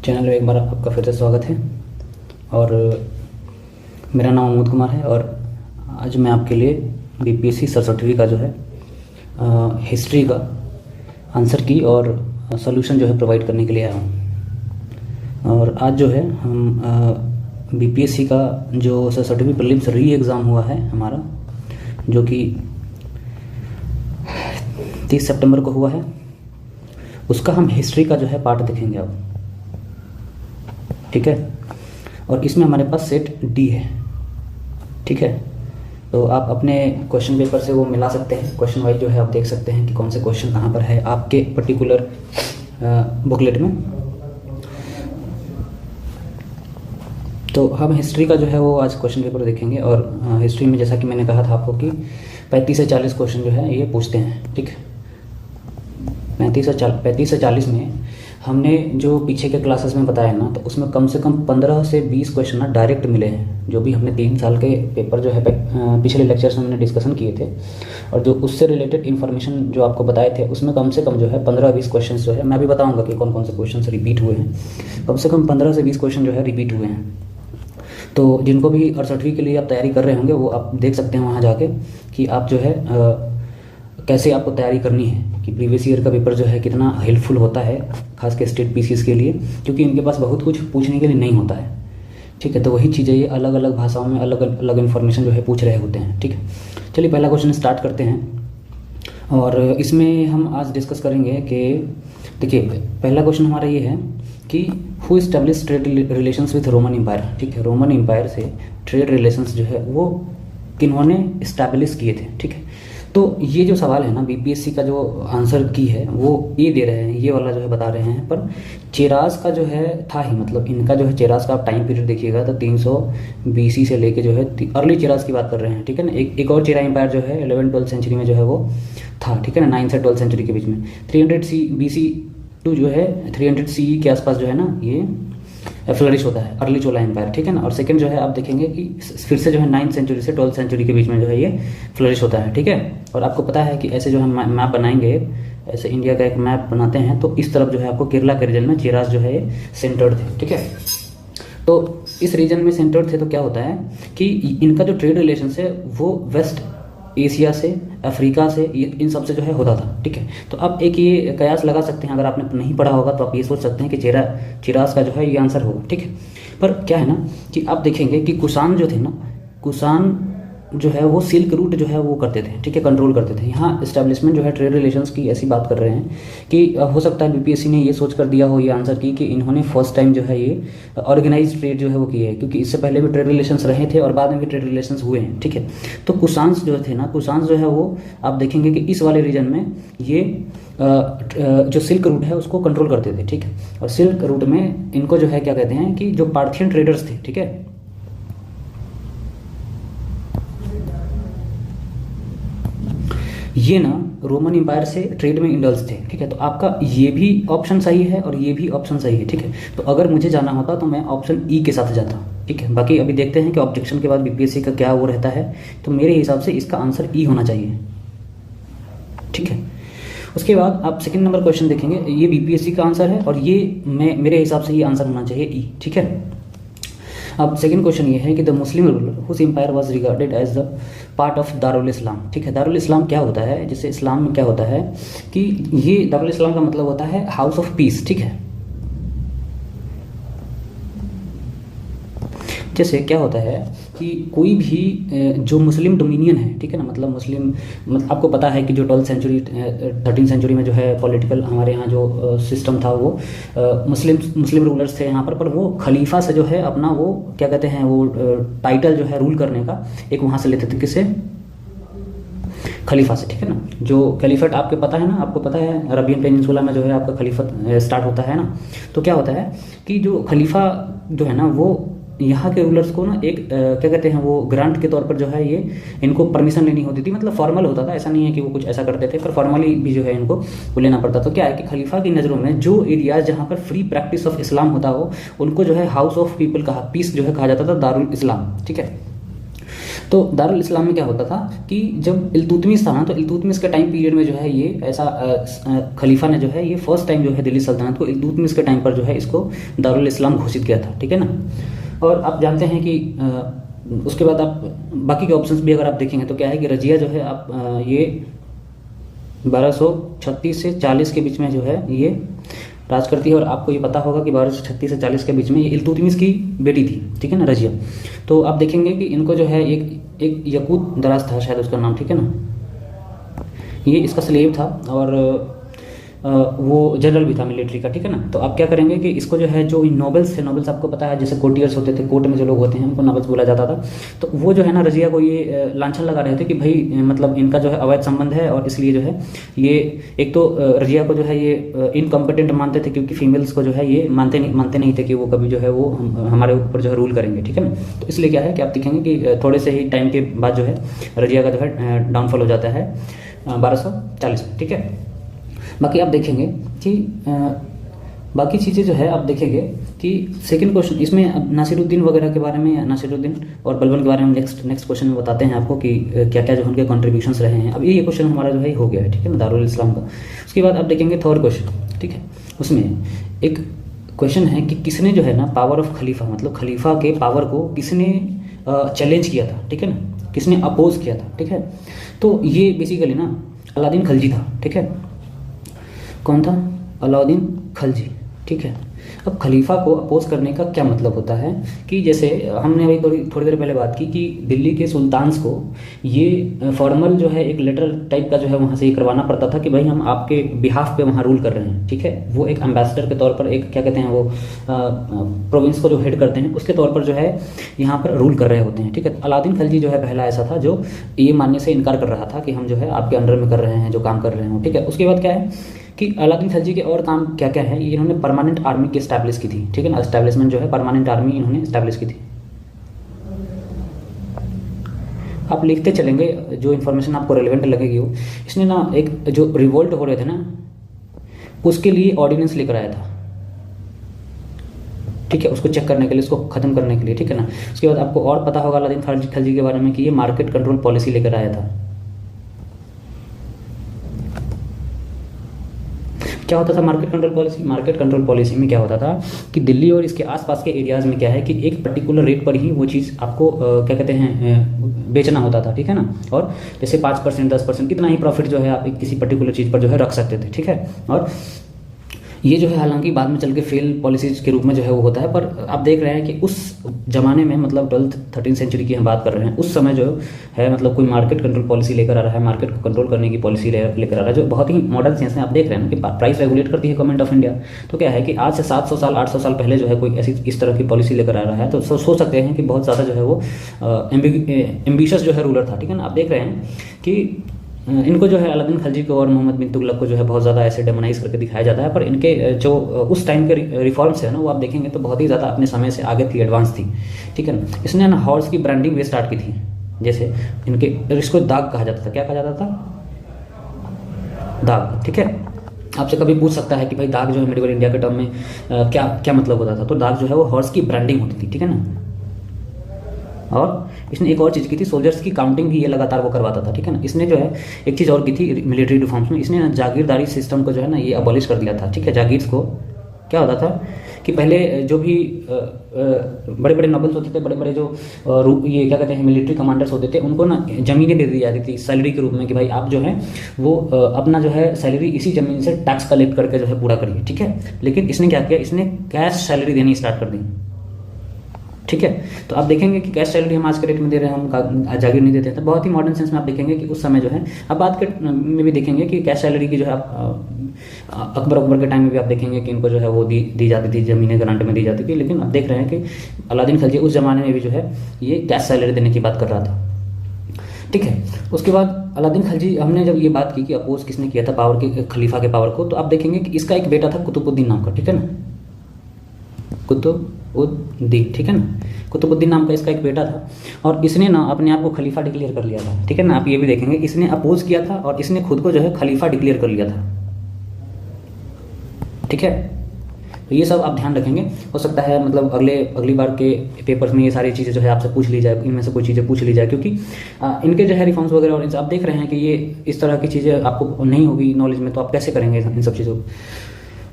Channel में एक बार आपका फिर से स्वागत है। और मेरा नाम अमोद कुमार है और आज मैं आपके लिए बीपीएससी सरस्वती का जो है हिस्ट्री का आंसर की और सॉल्यूशन जो है प्रोवाइड करने के लिए आया हूँ। और आज जो है हम बीपीएससी का जो सरस्वती प्रीलिम्स री एग्ज़ाम हुआ है हमारा, जो कि 30 सितंबर को हुआ है, उसका हम हिस्ट्री का जो है पार्ट देखेंगे अब। ठीक है, और इसमें हमारे पास सेट डी है। ठीक है, तो आप अपने क्वेश्चन पेपर से वो मिला सकते हैं। क्वेश्चन वाइज जो है आप देख सकते हैं कि कौन से क्वेश्चन कहाँ पर है आपके पर्टिकुलर बुकलेट में। तो हम हिस्ट्री का जो है वो आज क्वेश्चन पेपर देखेंगे। और हिस्ट्री में जैसा कि मैंने कहा था आपको कि 35 से 40 क्वेश्चन जो है ये पूछते हैं। ठीक है, 35 से 40 में हमने जो पीछे के क्लासेस में बताया ना, तो उसमें कम से कम 15 से 20 क्वेश्चन ना डायरेक्ट मिले हैं। जो भी हमने 3 साल के पेपर जो है पिछले लेक्चर्स में हमने डिस्कशन किए थे और जो उससे रिलेटेड इन्फॉर्मेशन जो आपको बताए थे, उसमें कम से कम जो है 15-20 क्वेश्चन जो है, मैं भी बताऊंगा कि कौन कौन से क्वेश्चन रिपीट हुए हैं। कम से कम 15 से 20 क्वेश्चन जो है रिपीट हुए हैं। तो जिनको भी 68वीं के लिए आप तैयारी कर रहे होंगे वो आप देख सकते हैं वहाँ जाके कि आप जो है कैसे आपको तैयारी करनी है, कि प्रीवियस ईयर का पेपर जो है कितना हेल्पफुल होता है खास के स्टेट पीसीएस के लिए, क्योंकि इनके पास बहुत कुछ पूछने के लिए नहीं होता है। ठीक है, तो वही चीज़ें ये अलग अलग भाषाओं में अलग अलग इन्फॉर्मेशन जो है पूछ रहे होते हैं। ठीक है, चलिए पहला क्वेश्चन स्टार्ट करते हैं। और इसमें हम आज डिस्कस करेंगे कि देखिए पहला क्वेश्चन हमारा ये है कि who establish trade relations with Roman Empire. ठीक है, रोमन एम्पायर से ट्रेड रिलेशंस जो है वो किन्होंने इस्टेब्लिश किए थे। ठीक है, तो ये जो सवाल है ना, बीपीएससी का जो आंसर की है वो ये दे रहे हैं, ये वाला जो है बता रहे हैं, पर चेरास का जो है था ही, मतलब इनका जो है चेरास का आप टाइम पीरियड देखिएगा तो 300 बीसी से लेके जो है अर्ली चेरास की बात कर रहे हैं। ठीक है ना, एक और चेरा एम्पायर जो है 11-12 सेंचुरी में जो है वो था। ठीक है ना, 9 से 12 सेंचुरी के बीच में 300 बीसी टू जो है 300 सीई के आसपास जो है ना ये फ्लरिश होता है अर्ली चोला एम्पायर। ठीक है ना, और सेकंड जो है आप देखेंगे कि फिर से जो है 9th सेंचुरी से 12th सेंचुरी के बीच में जो है ये फ्लरिश होता है। ठीक है, और आपको पता है कि ऐसे जो हम मैप बनाएंगे, ऐसे इंडिया का एक मैप बनाते हैं, तो इस तरफ जो है आपको केरला के रीजन में चेरास जो है सेंटर्ड थे। ठीक है, तो इस रीजन में सेंटर्ड थे, तो क्या होता है कि इनका जो ट्रेड रिलेशन है वो वेस्ट एशिया से, अफ्रीका से, इन सब से जो है होता था। ठीक है, तो आप एक ये कयास लगा सकते हैं, अगर आपने नहीं पढ़ा होगा तो आप ये सोच सकते हैं कि चेरास का जो है ये आंसर होगा। ठीक है, पर क्या है ना कि आप देखेंगे कि कुषाण जो थे ना, कुषाण जो है वो सिल्क रूट जो है वो करते थे। ठीक है, कंट्रोल करते थे। यहाँ इस्टेब्लिशमेंट जो है ट्रेड रिलेशंस की ऐसी बात कर रहे हैं कि हो सकता है बीपीएससी ने ये सोच कर दिया हो ये आंसर की कि इन्होंने फर्स्ट टाइम जो है ये ऑर्गेनाइज ट्रेड जो है वो किए है, क्योंकि इससे पहले भी ट्रेड रिलेशंस रहे थे और बाद में भी ट्रेड रिलेशंस हुए हैं। ठीक है, तो कुषाण जो थे ना, कुषाण जो है वो आप देखेंगे कि इस वाले रीजन में ये जो सिल्क रूट है उसको कंट्रोल करते थे। ठीक है, और सिल्क रूट में इनको जो है क्या कहते हैं कि जो पार्थियन ट्रेडर्स थे, ठीक है, ये ना रोमन एम्पायर से ट्रेड में इंडल्ज थे। ठीक है, तो आपका ये भी ऑप्शन सही है और ये भी ऑप्शन सही है। ठीक है, तो अगर मुझे जाना होता तो मैं ऑप्शन ई के साथ जाता। ठीक है, बाकी अभी देखते हैं कि ऑब्जेक्शन के बाद बीपीएससी का क्या वो रहता है, तो मेरे हिसाब से इसका आंसर ई होना चाहिए। ठीक है, उसके बाद आप सेकंड नंबर क्वेश्चन देखेंगे, ये बीपीएससी का आंसर है और ये मेरे हिसाब से ये आंसर होना चाहिए ई। ठीक है, अब सेकंड क्वेश्चन ये है कि the Muslim ruler whose empire was regarded as the part of दारुल इस्लाम। ठीक है, दारुल इस्लाम क्या होता है, जैसे इस्लाम में क्या होता है कि ये दारुल इस्लाम का मतलब होता है हाउस ऑफ पीस। ठीक है, जैसे क्या होता है कि कोई भी जो मुस्लिम डोमिनियन है, ठीक है ना, मतलब मुस्लिम, आपको पता है कि जो 13 सेंचुरी में जो है पॉलिटिकल हमारे यहाँ जो सिस्टम था वो मुस्लिम रूलर्स थे यहाँ पर वो खलीफा से जो है अपना वो क्या कहते हैं वो टाइटल जो है रूल करने का एक वहाँ से लेते थे, किससे, खलीफा से। ठीक है ना, जो खलीफत आपको पता है ना, आपको पता है अरबियन पेनिनसुला में जो है आपका खलीफत स्टार्ट होता है ना, तो क्या होता है कि जो खलीफा जो है ना वो यहाँ के रूलर्स को ना एक क्या कहते हैं वो ग्रांट के तौर पर जो है ये इनको परमिशन लेनी होती थी, मतलब फॉर्मल होता था, ऐसा नहीं है कि वो कुछ ऐसा करते थे, पर फॉर्मली भी जो है इनको वो लेना पड़ता। तो क्या है कि खलीफा की नज़रों में जो एरियाज जहाँ पर फ्री प्रैक्टिस ऑफ इस्लाम होता हो उनको जो है हाउस ऑफ पीपल कहा, पीस जो है कहा जाता था, दारुल इस्लाम। ठीक है, तो दारुल इस्लाम में क्या होता था कि जब इल्तुतमिश था ना, तो इल्तुतमिश के टाइम पीरियड में जो है ये ऐसा खलीफा ने जो है ये फर्स्ट टाइम जो है दिल्ली सल्तनत को इल्तुतमिश के टाइम पर जो है इसको दारुल इस्लाम घोषित किया था, ठीक है ना। और आप जानते हैं कि उसके बाद आप बाकी के ऑप्शंस भी अगर आप देखेंगे तो क्या है कि रजिया जो है आप ये 1236 से 40 के बीच में जो है ये राज करती है। और आपको ये पता होगा कि 1236 से 40 के बीच में ये इल्तुतमिश की बेटी थी, ठीक है ना, रजिया। तो आप देखेंगे कि इनको जो है एक यकूत दराज था शायद उसका नाम, ठीक है ना, ये इसका स्लेव था और वो जनरल भी था मिलिट्री का, ठीक है ना। तो आप क्या करेंगे कि इसको जो है जो नोबल्स थे, नोबल्स आपको पता है जैसे कोर्टियर्स होते थे, कोर्ट में जो लोग होते हैं उनको नोबल्स बोला जाता था। तो वो जो है ना रजिया को ये लांछन लगा रहे थे कि भाई मतलब इनका जो है अवैध संबंध है, और इसलिए जो है ये एक तो रजिया को जो है ये इनकम्पिटेंट मानते थे क्योंकि फीमेल्स को जो है ये मानते नहीं थे कि वो कभी जो है वो हमारे ऊपर जो है रूल करेंगे, ठीक है ना। तो इसलिए क्या है कि आप देखेंगे कि थोड़े से ही टाइम के बाद जो है रजिया का जो है डाउनफॉल हो जाता है 1240 में, ठीक है। बाकी आप देखेंगे कि बाकी चीज़ें जो है आप देखेंगे कि सेकंड क्वेश्चन इसमें अब नासिरुद्दीन वगैरह के बारे में, नासिरुद्दीन और बलबन के बारे में नेक्स्ट क्वेश्चन में बताते हैं आपको कि क्या क्या जो उनके कॉन्ट्रीब्यूशंस रहे हैं। अब ये क्वेश्चन हमारा जो है हो गया है, ठीक है ना, दारुल इस्लाम का। उसके बाद आप देखेंगे थर्ड क्वेश्चन, ठीक है। उसमें एक क्वेश्चन है कि किसने जो है ना पावर ऑफ खलीफा, मतलब खलीफा के पावर को किसने चैलेंज किया था, ठीक है ना, किसने अपोज किया था, ठीक है। तो ये बेसिकली ना अलादीन खलजी था, ठीक है। कौन था? अलाउद्दीन खलजी, ठीक है। अब खलीफा को अपोज करने का क्या मतलब होता है कि जैसे हमने अभी थोड़ी देर पहले बात की कि दिल्ली के सुल्तान्स को ये फॉर्मल जो है एक लेटर टाइप का जो है वहाँ से ये करवाना पड़ता था कि भाई हम आपके बिहाफ पे वहाँ रूल कर रहे हैं, ठीक है। वो एक एम्बेसडर के तौर पर, एक क्या कहते हैं वो प्रोविंस को जो हेड करते हैं उसके तौर पर जो है यहाँ पर रूल कर रहे होते हैं, ठीक है। अलाउद्दीन खलजी जो है पहला ऐसा था जो ये मानने से इनकार कर रहा था कि हम जो है आपके अंडर में कर रहे हैं जो काम कर रहे हैं, ठीक है। उसके बाद क्या है कि अलाउद्दीन खलजी के और काम क्या क्या है, इन्होंने परमानेंट आर्मी की एस्टैब्लिश की थी, ठीक है ना। एस्टैब्लिशमेंट जो है परमानेंट आर्मी इन्होंने एस्टैब्लिश की थी। आप लिखते चलेंगे जो इन्फॉर्मेशन आपको रेलेवेंट लगेगी वो। इसने ना एक जो रिवोल्ट हो रहे थे ना उसके लिए ऑर्डिनेंस लेकर आया था, ठीक है, उसको चेक करने के लिए, उसको खत्म करने के लिए, ठीक है ना। उसके बाद आपको और पता होगा अलाउद्दीन खलजी के बारे में कि ये मार्केट कंट्रोल पॉलिसी लेकर आया था। क्या होता था market control policy? Market control policy में क्या होता था कि दिल्ली और इसके आसपास के एरियाज़ में क्या है कि एक पर्टिकुलर रेट पर ही वो चीज़ आपको क्या कहते हैं बेचना होता था, ठीक है ना। और जैसे 5% 10% कितना ही प्रॉफिट जो है आप किसी पर्टिकुलर चीज़ पर जो है रख सकते थे, ठीक है। और ये जो है हालांकि बाद में चल के फेल पॉलिसीज के रूप में जो है वो होता है, पर आप देख रहे हैं कि उस जमाने में मतलब 12th-13th सेंचुरी की हम बात कर रहे हैं, उस समय जो है मतलब कोई मार्केट कंट्रोल पॉलिसी लेकर आ रहा है, मार्केट को कंट्रोल करने की पॉलिसी लेकर आ रहा है जो बहुत ही मॉडर्न सेंस में आप देख रहे हैं कि प्राइस रेगुलेट करती है गवर्नमेंट ऑफ इंडिया। तो क्या है कि आज से 700 साल 800 साल पहले जो है कोई ऐसी इस तरह की पॉलिसी लेकर आ रहा है, तो सोच सकते हैं कि बहुत ज़्यादा जो है वो एम्बिशियस जो है रूलर था, ठीक है ना। आप देख रहे हैं कि इनको जो है अलाउद्दीन खलजी को और मोहम्मद बिन तुगलक को जो है बहुत ज़्यादा ऐसे डेमोनाइज करके दिखाया जाता है, पर इनके जो उस टाइम के रिफॉर्म्स है ना वो आप देखेंगे तो बहुत ही ज़्यादा अपने समय से आगे थी, एडवांस थी, ठीक है ना। इसने ना हॉर्स की ब्रांडिंग भी स्टार्ट की थी, जैसे इनके, इसको दाग कहा जाता था। क्या कहा जाता था? दाग, ठीक है। आपसे कभी पूछ सकता है कि भाई दाग जो है मेडिवल इंडिया के टर्म में क्या क्या मतलब होता था, तो दाग जो है वो हॉर्स की ब्रांडिंग होती थी, ठीक है ना। और इसने एक और चीज़ की थी, सोल्जर्स की काउंटिंग भी ये लगातार वो करवाता था, ठीक है ना। इसने जो है एक चीज़ और की थी मिलिट्री रिफॉर्म्स में, इसने ना जागीरदारी सिस्टम को जो है ना ये अबॉलिश कर दिया था, ठीक है। जागीर्स को क्या होता था कि पहले जो भी बड़े बड़े नोबल्स होते थे, बड़े बड़े जो ये क्या कहते हैं मिलिट्री कमांडर्स होते थे, उनको ना ज़मीनें दे दी जाती थी सैलरी के रूप में कि भाई आप जो है वो अपना जो है सैलरी इसी ज़मीन से टैक्स कलेक्ट करके जो है पूरा करिए, ठीक है। लेकिन इसने क्या किया, इसने कैश सैलरी देनी स्टार्ट कर दी, ठीक है। तो आप देखेंगे कि कैश सैलरी हम आज के रेट में दे रहे हैं, हम जागीर नहीं देते हैं। तो बहुत ही मॉडर्न सेंस में आप देखेंगे कि उस समय जो है, अब बात के में भी देखेंगे कि कैश सैलरी की जो है आप अकबर के टाइम में भी आप देखेंगे कि इनको जो है वो दी जाती थी, ज़मीनें ग्रांट में दी जाती थी। लेकिन आप देख रहे हैं कि अलाउद्दीन खलजी उस ज़माने में भी जो है ये कैश सैलरी देने की बात कर रहा था, ठीक है। उसके बाद अलाउद्दीन खलजी, हमने जब ये बात की कि अपोज किसने किया था पावर के, खलीफा के पावर को, तो आप देखेंगे कि इसका एक बेटा था कुतुबुद्दीन नाम का, ठीक है ना, कुतुबुद्दीन, ठीक है ना। कुतुबुद्दीन नाम का इसका एक बेटा था और इसने ना अपने आप को खलीफा डिक्लेयर कर लिया था, ठीक है ना। आप ये भी देखेंगे इसने अपोज किया था और इसने खुद को जो है खलीफा डिक्लेयर कर लिया था, ठीक है। तो ये सब आप ध्यान रखेंगे। हो सकता है मतलब अगली बार के पेपर्स में ये सारी चीज़ें जो है आपसे पूछ ली जाए, इनमें से कोई चीज़ें पूछ ली जाए, क्योंकि इनके जो है रिफॉर्म्स वगैरह और आप देख रहे हैं कि ये इस तरह की चीज़ें आपको नहीं होगी नॉलेज में, तो आप कैसे करेंगे इन सब चीज़ों को।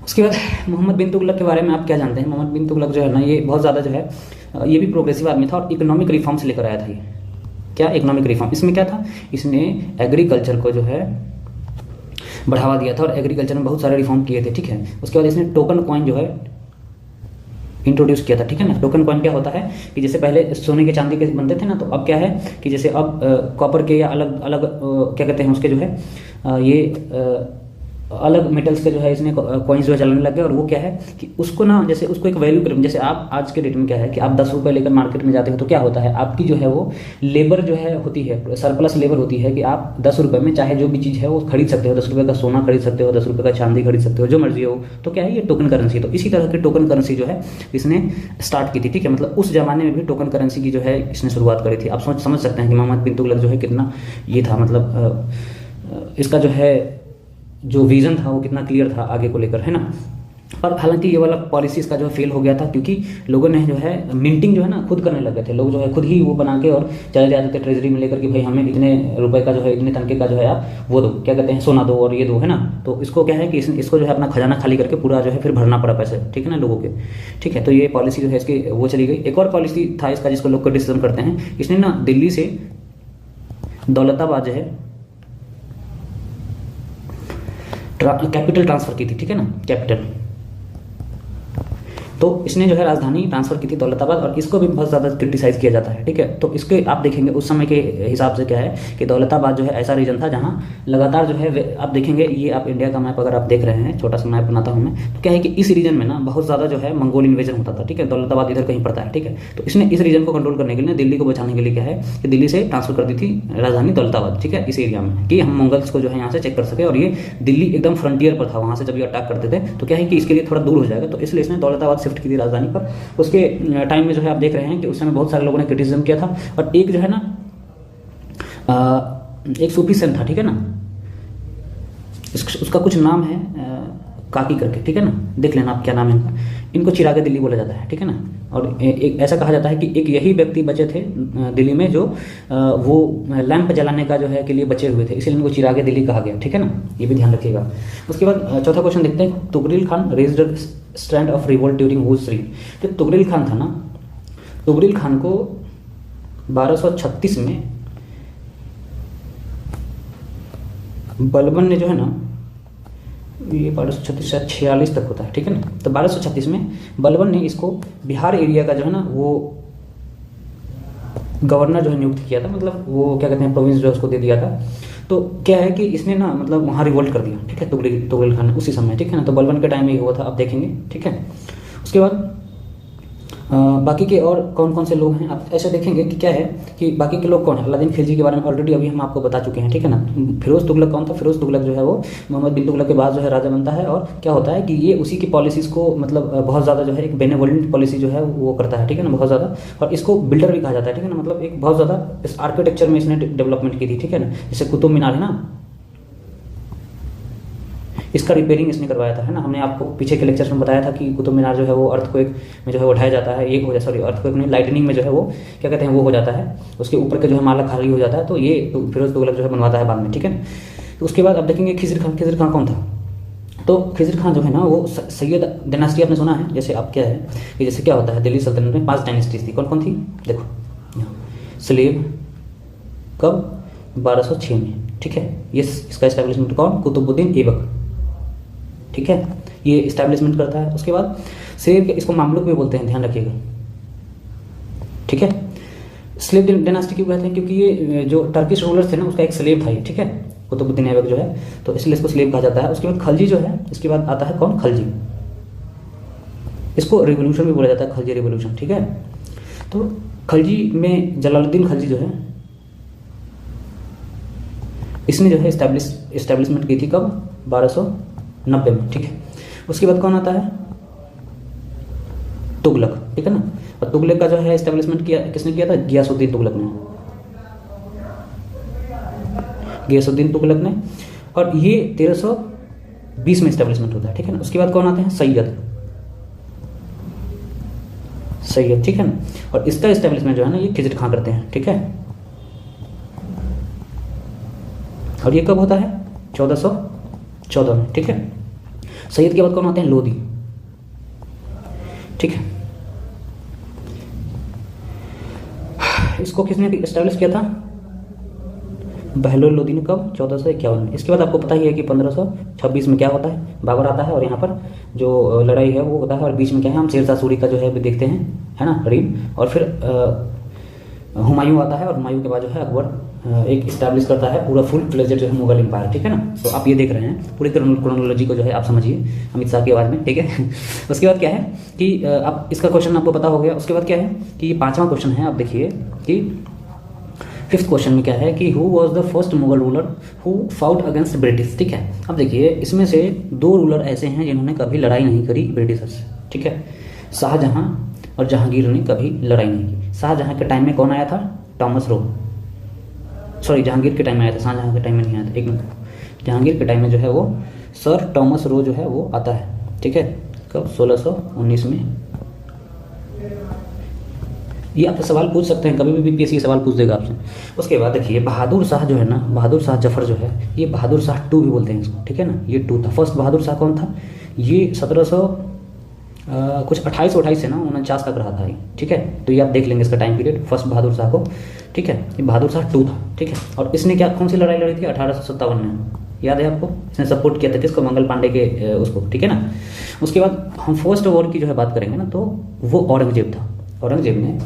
उसके बाद मोहम्मद बिन तुगलक के बारे में आप क्या जानते हैं? मोहम्मद बिन तुगलक जो है ना, ये बहुत ज़्यादा जो है ये भी प्रोग्रेसिव आदमी था और इकोनॉमिक रिफॉर्म्स लेकर आया था। ये क्या इकोनॉमिक रिफॉर्म, इसमें क्या था, इसने एग्रीकल्चर को जो है बढ़ावा दिया था और एग्रीकल्चर में बहुत सारे रिफॉर्म किए थे, ठीक है। उसके बाद इसने टोकन कॉइन जो है इंट्रोड्यूस किया था, ठीक है ना। टोकन कॉइन क्या होता है कि जैसे पहले सोने के चांदी के बनते थे ना, तो अब क्या है कि जैसे अब कॉपर के या अलग अलग क्या कहते हैं उसके जो है ये अलग मेटल्स के जो है इसने कॉइन्स जो है चलने लग गए। और वो क्या है कि उसको ना, जैसे उसको एक वैल्यू करें, जैसे आप आज के डेट में क्या है कि आप 10 रुपये लेकर मार्केट में जाते हो तो क्या होता है, आपकी जो है वो लेबर जो है होती है, सरप्लस लेबर होती है कि आप 10 रुपये में चाहे जो भी चीज़ है वो खरीद सकते हो। 10 रुपये का सोना खरीद सकते हो, 10 रुपये का चांदी खरीद सकते हो, जो मर्जी हो। तो क्या है, ये टोकन करेंसी। तो इसी तरह की टोकन करेंसी जो है इसने स्टार्ट की थी, ठीक है। मतलब उस जमाने में भी टोकन करेंसी की जो है इसने शुरुआत करी थी। आप समझ सकते हैं कि मोहम्मद बिन तुगलक जो है कितना ये था, मतलब इसका जो है जो विजन था वो कितना क्लियर था आगे को लेकर, है ना। और हालांकि ये वाला पॉलिसी इसका जो है फेल हो गया था, क्योंकि लोगों ने जो है मिंटिंग जो है ना खुद करने लग गए थे। लोग जो है खुद ही वो बना के और चले जाते थे ट्रेजरी में लेकर कि भाई हमें इतने रुपए का जो है, इतने तनके का जो है आप वो दो, क्या कहते हैं, सोना दो और ये दो, है ना। तो इसको क्या है कि इसको जो है अपना खजाना खाली करके पूरा जो है फिर भरना पड़ा पैसे, ठीक है ना, लोगों के, ठीक है। तो ये पॉलिसी जो है इसकी वो चली गई। एक और पॉलिसी था इसका जिसको लोग क्रिटिसिज्म करते हैं। इसने ना दिल्ली से दौलताबाद जो है कैपिटल ट्रांसफर की थी, ठीक है ना, कैपिटल। तो इसने जो है राजधानी ट्रांसफर की थी दौलताबाद, और इसको भी बहुत ज़्यादा क्रिटिसाइज किया जाता है, ठीक है। तो इसके आप देखेंगे उस समय के हिसाब से क्या है कि दौलताबाद जो है ऐसा रीजन था जहाँ लगातार जो है आप देखेंगे, ये आप इंडिया का मैप अगर आप देख रहे हैं, छोटा सा मैप बनाता हूँ मैं, तो क्या है कि इस रीजन में ना बहुत ज़्यादा जो है मंगोल इन्वेजन होता था, ठीक है। दौलताबाद इधर कहीं पड़ता है, ठीक है। तो इसने इस रीजन को कंट्रोल करने के लिए, दिल्ली को बचाने के लिए क्या है कि दिल्ली से ट्रांसफर कर दी थी राजधानी दौलताबाद, ठीक है, इस एरिया में, कि हम मंगल्स को जो है यहाँ से चेक कर सके। और ये दिल्ली एकदम फ्रंटियर पर था, वहाँ से जब ये अटैक करते थे तो क्या है कि इसके लिए थोड़ा दूर हो जाएगा, तो इसलिए इसने दौलताबाद शिफ्ट की थी राजधानी पर। उसके टाइम में जो है आप देख रहे हैं कि उस समय बहुत सारे लोगों ने क्रिटिसिज्म किया था। और एक जो है ना एक सूफी संत था, ठीक है ना, उसका कुछ नाम है काकी करके, ठीक है ना, देख लेना आप क्या नाम है इनका। इनको चिरागे दिल्ली बोला जाता है, ठीक है ना। और एक ऐसा कहा जाता है कि एक यही व्यक्ति बचे थे दिल्ली में जो वो लैंप जलाने का जो है के लिए बचे हुए थे, इसलिए इनको चिरागे दिल्ली कहा गया, ठीक है ना, ये भी ध्यान रखिएगा। उसके बाद चौथा क्वेश्चन देखते हैं, Tughril Khan raised standard of revolt during whose reign. जो तुगरिल खान था ना, तुगरिल खान को 1236 में बलबन ने जो है ना, ये 1236 से 46 तक होता है, ठीक है ना। तो 1236 में बलबन ने इसको बिहार एरिया का जो है ना वो गवर्नर जो है नियुक्त किया था, मतलब वो क्या कहते हैं प्रोविंस जो है उसको दे दिया था। तो क्या है कि इसने ना मतलब वहाँ रिवोल्ट कर दिया, ठीक है, तुगरिल खान ने उसी समय, ठीक है ना। तो बलबन के टाइम में ही हुआ था, आप देखेंगे, ठीक है। उसके बाद बाकी के और कौन कौन से लोग हैं आप ऐसे देखेंगे कि क्या है कि बाकी के लोग कौन है। अलादीन खिलजी के बारे में ऑलरेडी अभी हम आपको बता चुके हैं, ठीक है ना। फिरोज तुगलक कौन था? फिरोज तुगलक जो है वो मोहम्मद बिन तुगलक के बाद जो है राजा बनता है, और क्या होता है कि ये उसी की पॉलिसीज़ को मतलब बहुत ज़्यादा जो है एक बेनेवोलेंट पॉलिसी जो है वो करता है, ठीक है ना, बहुत ज़्यादा। और इसको बिल्डर भी कहा जाता है, ठीक है ना, मतलब एक बहुत ज़्यादा इस आर्किटेक्चर में इसने डेवलपमेंट की थी, ठीक है ना। जैसे कुतुब मीनार है ना, इसका रिपेयरिंग इसने करवाया था, है ना। हमने आपको पीछे के लेक्चर्स में बताया था कि कुतुब मीनार जो है वो अर्थक्वेक में जो है उठाया जाता है, एक हो जाए, सॉरी अर्थक्वेक में, लाइटनिंग में जो है वो क्या कहते हैं वो हो जाता है, उसके ऊपर के जो है माला खाली हो जाता है। तो ये फिरोज तुगलक जो है बनवाता है बाद में, ठीक है ना। तो उसके बाद आप देखेंगे खिज़र खान। खिज़र खान कौन था? तो खिज़र खान जो है ना वो सैयद डायनास्टी आपने सुना है। जैसे आप क्या है कि जैसे क्या होता है दिल्ली सल्तनत में 5 डायनेस्टीज थी, कौन कौन थी देखो। स्लेव कब? 1206 में, ठीक है। ये इसका इस्टेब्लिशमेंट कौन? कुतुबुद्दीन ऐबक, ठीक है, ये इस्टेब्लिशमेंट करता है। उसके बाद स्लेव के, इसको मामलुक भी बोलते हैं, ध्यान रखिएगा, ठीक है। स्लेव डायनास्टी क्यों कहते हैं? क्योंकि ये जो टर्किश रूलर्स थे ना उसका एक स्लेव था ये, ठीक है, कुतुबुद्दीन ऐबक जो है, तो इसलिए इसको स्लेव कहा जाता है। उसके बाद खलजी जो है, इसके बाद आता है कौन? खलजी। इसको रिवोल्यूशन भी बोला जाता है, खलजी रिवोल्यूशन, ठीक है। तो खलजी में जलालुद्दीन खलजी जो है इसने जो है इस्टेब्लिशमेंट की थी कब? 1290 में, ठीक है। उसके बाद कौन आता है? तुगलक, ठीक है ना। और तुगलक का जो है इस्टेब्लिशमेंट किया किसने किया था? गियासुद्दीन तुगलक ने, गियासुद्दीन तुगलक ने। और ये 1320 में इस्टेब्लिशमेंट होता है, ठीक है ना। उसके बाद कौन आते हैं? सैयद, सही है, ठीक है ना। और इसका इस्टेब्लिशमेंट जो है ना ये खिजर खां करते हैं, ठीक है। और ये कब होता है? 1414 में, ठीक है। सैयद के बाद कौन आते हैं? लोदी, ठीक है। इसको किसने इस्टेब्लिश किया था? बहलोल लोदी ने, कब? 1451 में। इसके बाद आपको पता ही है कि 1526 में क्या होता है? बाबर आता है और यहाँ पर जो लड़ाई है वो होता है, और बीच में क्या है, हम शेरशाह सूरी का जो है देखते हैं, है ना, रीम। और फिर हुमायूं आता है, और हुमायूं के बाद जो है अकबर एक इस्टेब्लिश करता है पूरा फुल फ्लेजेड जो है मुगल एम्पायर, ठीक है ना। तो आप ये देख रहे हैं पूरी क्रोनोलॉजी को जो है आप समझिए अमित शाह की आवाज़ में, ठीक है। उसके बाद क्या है कि आप इसका क्वेश्चन आपको पता हो गया। उसके बाद क्या है कि 5वां क्वेश्चन है, आप देखिए कि 5th क्वेश्चन में क्या है कि who was the first Mughal ruler who fought against British, ठीक है। अब देखिए इसमें से 2 रूलर ऐसे हैं जिन्होंने कभी लड़ाई नहीं करी ब्रिटिशर्स से, ठीक है। शाहजहां और जहांगीर ने कभी लड़ाई नहीं की। शाहजहां के टाइम में कौन आया था? टॉमस रो, सॉरी जहांगीर के टाइम में आया था, शाहजहां के टाइम में नहीं आया था, एक मिनट। जहांगीर के टाइम में जो है वो सर टॉमस रो जो है वो आता है, ठीक है। कब? 1619 में। ये आप सवाल पूछ सकते हैं, कभी भी बीपीएससी सवाल पूछ देगा आपसे। उसके बाद देखिए बहादुर शाह जो है ना, बहादुर शाह जफर जो है, ये बहादुर शाह 2 भी बोलते हैं इसको, ठीक है ना। ये 2 था। फर्स्ट बहादुर शाह कौन था? ये 1700 कुछ 28 से ना 49 तक रहा था ये, ठीक है। तो ये आप देख लेंगे इसका time period first Bahadur Shah को, ठीक है। ये बहादुर शाह 2 था, ठीक है। और इसने क्या, कौन सी लड़ाई लड़ी थी? 1857 में, याद है आपको? इसने सपोर्ट किया था किसको? मंगल पांडे के उसको, ठीक है ना। उसके बाद हम फर्स्ट वॉर की जो है बात करेंगे ना, तो वो औरंगजेब था। औरंगजेब ने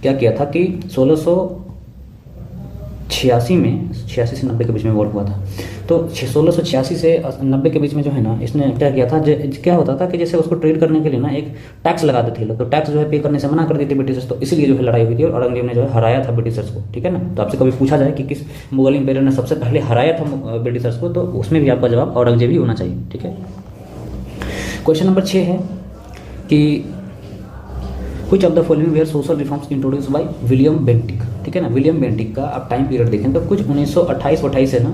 क्या किया था कि 1686 में, 86 से 90 के बीच में वॉर हुआ था। तो 1686 से 90 के बीच में जो है ना, इसने क्या किया था, क्या होता था कि जैसे उसको ट्रेड करने के लिए ना एक टैक्स लगा देते थे लोग, तो टैक्स जो है पे करने से मना कर देते ब्रिटिशर्स, तो इसीलिए जो है लड़ाई हुई थी और औरंगजेब ने जो है हराया था ब्रिटिशर्स को, ठीक है ना। तो आपसे कभी पूछा जाए कि किस मुगल इंपेरियर ने सबसे पहले हराया था ब्रिटिशर्स को, तो उसमें भी आपका जवाब औरंगजेब ही होना चाहिए, ठीक है। क्वेश्चन नंबर 6 है कि कुछ of the following were social reforms introduced by William Bentinck, ठीक है ना। विलियम बेंटिक का आप टाइम पीरियड देखें तो कुछ 1928 है ना,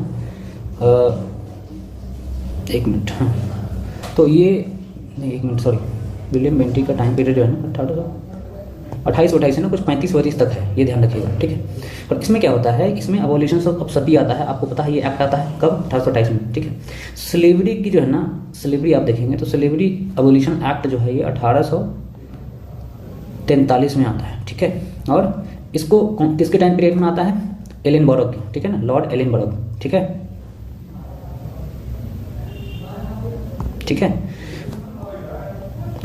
एक मिनट, हाँ। तो ये नहीं, एक मिनट, सॉरी, विलियम बेंटिक का टाइम पीरियड जो है ना 28 है ना, कुछ 35 तक है, ये ध्यान रखिएगा, ठीक है। और इसमें क्या होता है, इसमें अबॉलिशन ऑफ सती आता है, आपको पता है ये एक्ट आता है कब? 1828 में, ठीक है। स्लेवरी की जो है ना, स्लेवरी आप देखेंगे तो स्लेवरी अबॉलिशन एक्ट जो है ये 1843 में आता है, ठीक है। और इसको किसके टाइम पीरियड में आता है? एलिनबरो की, ठीक है ना, लॉर्ड एलिनबरो, ठीक है, ठीक है।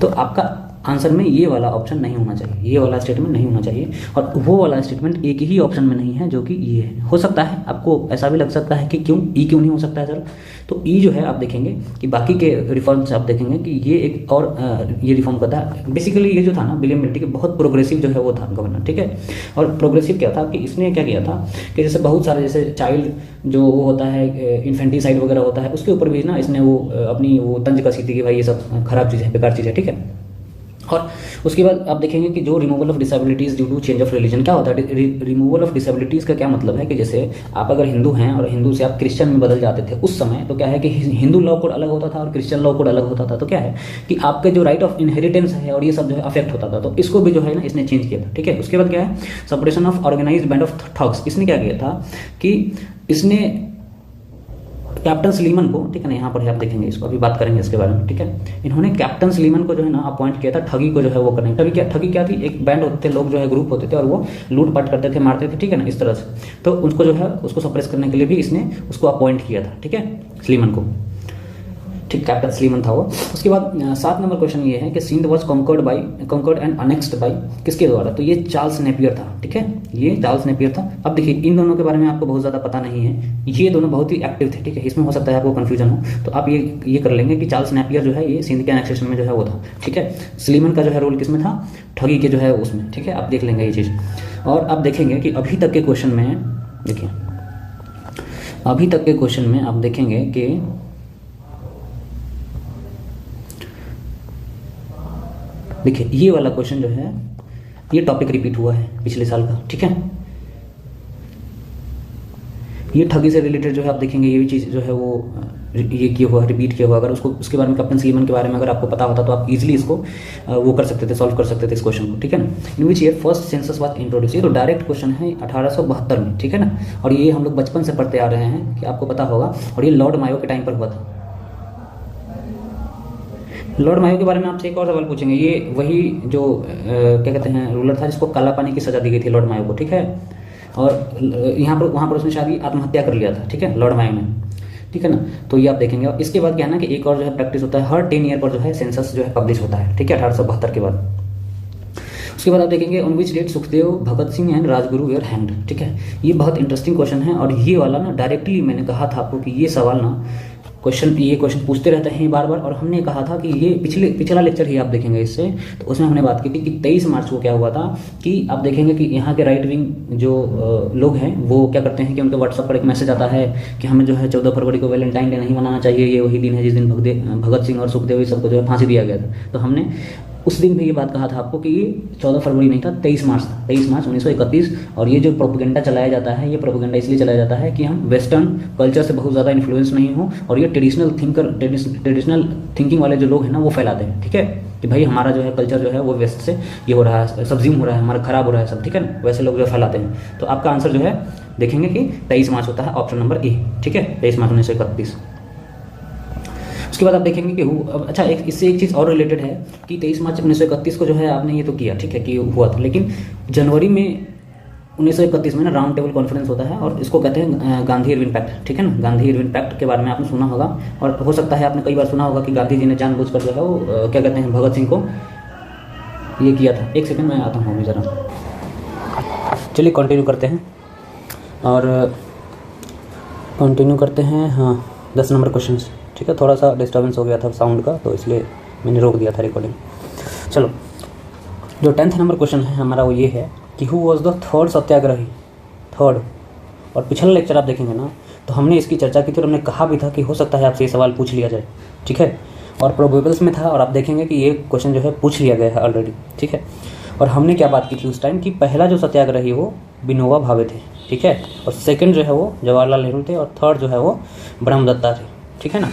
तो आपका आंसर में ये वाला ऑप्शन नहीं होना चाहिए, ये वाला स्टेटमेंट नहीं होना चाहिए, और वो वाला स्टेटमेंट एक ही ऑप्शन में नहीं है जो कि ये है। हो सकता है आपको ऐसा भी लग सकता है कि क्यों क्यों नहीं हो सकता है सर, तो ई जो है आप देखेंगे कि बाकी के रिफॉर्म्स आप देखेंगे कि ये एक और ये रिफॉर्म करता है। बेसिकली ये जो था ना विलियम बेंटिक बहुत प्रोग्रेसिव जो है वो था गवर्नर, ठीक है। और प्रोग्रेसिव क्या था कि इसने क्या किया था कि जैसे बहुत सारे जैसे चाइल्ड जो वो होता है इन्फेंटिसाइड वगैरह होता है, उसके ऊपर भी ना इसने वो अपनी वो तंज कसी थी कि भाई ये सब खराब चीज़ है, बेकार चीज़ है, ठीक है। और उसके बाद आप देखेंगे कि जो removal of disabilities due to change of religion, क्या होता है रिमूवल ऑफ डिसेबिलिटीज़ का क्या मतलब है कि जैसे आप अगर हिंदू हैं और हिंदू से आप क्रिश्चियन में बदल जाते थे उस समय, तो क्या है कि हिंदू लॉ कोड अलग होता था और क्रिश्चियन लॉ कोड अलग होता था, तो क्या है कि आपके जो राइट ऑफ इनहेरिटेंस है और ये सब जो है अफेक्ट होता था, तो इसको भी जो है ना इसने चेंज किया था, ठीक है। उसके बाद क्या है separation of organised band of thugs, इसने क्या किया था कि इसने कैप्टन स्लीमन को, ठीक है ना, यहाँ पर आप देखेंगे इसको, अभी बात करेंगे इसके बारे में, ठीक है। इन्होंने कैप्टन स्लीमन को जो है ना अपॉइंट किया था ठगी को जो है वो करने। ठगी क्या थी, एक बैंड होते थे लोग जो है ग्रुप होते थे और वो लूटपाट करते थे, मारते थे, ठीक है ना, इस तरह से। तो उसको जो है उसको सप्रेस करने के लिए भी इसने उसको अपॉइंट किया था, ठीक है, स्लीमन को, ठीक, कैप्टन स्लीमन था वो। उसके बाद 7 नंबर क्वेश्चन ये है कि Sindh was conquered and annexed by, किसके द्वारा? तो ये चार्ल्स नेपियर था, ठीक है, ये चार्ल्स नेपियर था। अब देखिए इन दोनों के बारे में आपको बहुत ज़्यादा पता नहीं है, ये दोनों बहुत ही एक्टिव थे, ठीक है, इसमें हो सकता है आपको कन्फ्यूजन हो, तो आप ये कर लेंगे कि चार्ल्स नेपियर जो है ये सिंध के एनेक्सेशन में जो है वो था, ठीक है। स्लीमन का जो है रोल किसमें था? ठगी के जो है उसमें, ठीक है, आप देख लेंगे ये चीज़। और आप देखेंगे कि अभी तक के क्वेश्चन में देखिए, अभी तक के क्वेश्चन में आप देखेंगे कि देखिए ये वाला क्वेश्चन जो है ये टॉपिक रिपीट हुआ है पिछले साल का, ठीक है। ये ठगी से रिलेटेड जो है आप देखेंगे ये भी चीज़ जो है वो ये किया हुआ, रिपीट किया हुआ, अगर उसको उसके बारे में कैप्टन सलीमन के बारे में अगर आपको पता होता तो आप इजीली इसको वो कर सकते थे, सॉल्व कर सकते थे इस क्वेश्चन को, ठीक है ना। In which year first census was introduce, ये तो डायरेक्ट क्वेश्चन है 1872 में, ठीक है ना। और ये हम लोग बचपन से पढ़ते आ रहे हैं कि आपको पता होगा, और ये लॉर्ड मायो के टाइम पर हुआ था। लॉर्ड मायो के बारे में आपसे एक और सवाल पूछेंगे, ये वही जो क्या कहते हैं रूलर था जिसको काला पानी की सजा दी गई थी लॉर्ड मायो को, ठीक है। और यहाँ पर वहाँ पर उसने शायद आत्महत्या कर लिया था, ठीक है, लॉर्ड मायो ने, ठीक है ना। तो ये आप देखेंगे। और इसके बाद क्या है ना कि एक और जो है प्रैक्टिस होता है, हर 10 ईयर पर जो है सेंसस जो है पब्लिश होता है, ठीक है, 1872 के बाद। उसके बाद आप देखेंगे on which date Sukhdev, Bhagat Singh and Rajguru were hanged, ठीक है। ये बहुत इंटरेस्टिंग क्वेश्चन है, और ये वाला ना डायरेक्टली मैंने कहा था आपको कि ये सवाल ना ये क्वेश्चन पूछते रहते हैं बार बार। और हमने कहा था कि ये पिछला लेक्चर ही आप देखेंगे इससे, तो उसमें हमने बात की थी कि 23 मार्च को क्या हुआ था कि आप देखेंगे कि यहाँ के राइट विंग जो लोग हैं वो क्या करते हैं कि उनके व्हाट्सएप पर एक मैसेज आता है कि हमें जो है 14 फरवरी को वैलेंटाइन डे नहीं मनाना चाहिए, ये वही दिन है जिस दिन भगत सिंह और सुखदेव ये सबको जो है फांसी दिया गया था। तो हमने उस दिन भी ये बात कहा था आपको कि ये 14 फरवरी नहीं था, 23 मार्च था, 23 मार्च 1931। और ये जो प्रोपेगेंडा चलाया जाता है, ये प्रोपेगेंडा इसलिए चलाया जाता है कि हम वेस्टर्न कल्चर से बहुत ज़्यादा इन्फ्लुएंस नहीं हो, और ये ट्रेडिशनल थिंकिंग वाले जो लोग हैं ना वो फैलाते हैं, ठीक है, कि भाई हमारा जो है कल्चर जो है वो वेस्ट से ये हो रहा है, सब्जिम हो रहा है, हमारा खराब हो रहा है सब, ठीक है ना, वैसे लोग जो फैलाते हैं। तो आपका आंसर जो है देखेंगे कि 23 मार्च होता है, ऑप्शन नंबर ए, ठीक है, 23 मार्च 1931। उसके बाद आप देखेंगे कि अच्छा इससे एक चीज़ और रिलेटेड है कि 23 मार्च 1931 को जो है आपने ये तो किया, ठीक है, कि हुआ था, लेकिन जनवरी में 1931 में ना राउंड टेबल कॉन्फ्रेंस होता है, और इसको कहते हैं गांधी इरविन पैक्ट, ठीक है ना। गांधी इरविन पैक्ट के बारे में आपने सुना होगा, और हो सकता है आपने कई बार सुना होगा कि गांधी जी ने जानबूझकर जो है वो क्या कहते हैं भगत सिंह को ये किया था। एक सेकेंड मैं आता हूँ अभी ज़रा, चलिए कंटिन्यू करते हैं और कंटिन्यू करते हैं। हाँ 10 नंबर क्वेश्चन, ठीक है, थोड़ा सा डिस्टर्बेंस हो गया था साउंड का, तो इसलिए मैंने रोक दिया था रिकॉर्डिंग। चलो, जो 10th नंबर क्वेश्चन है हमारा वो ये है कि who was the third satyagrahi, third. और पिछला लेक्चर आप देखेंगे ना तो हमने इसकी चर्चा की थी, और हमने कहा भी था कि हो सकता है आपसे ये सवाल पूछ लिया जाए, ठीक है, और प्रोबेबल्स में था, और आप देखेंगे कि ये क्वेश्चन जो है पूछ लिया गया है ऑलरेडी, ठीक है। और हमने क्या बात की थी उस टाइम कि पहला जो सत्याग्रही वो विनोबा भावे थे, ठीक है, और सेकंड जो है वो जवाहरलाल नेहरू थे, और थर्ड जो है वो ब्रह्मदत्ता थे, ठीक है ना,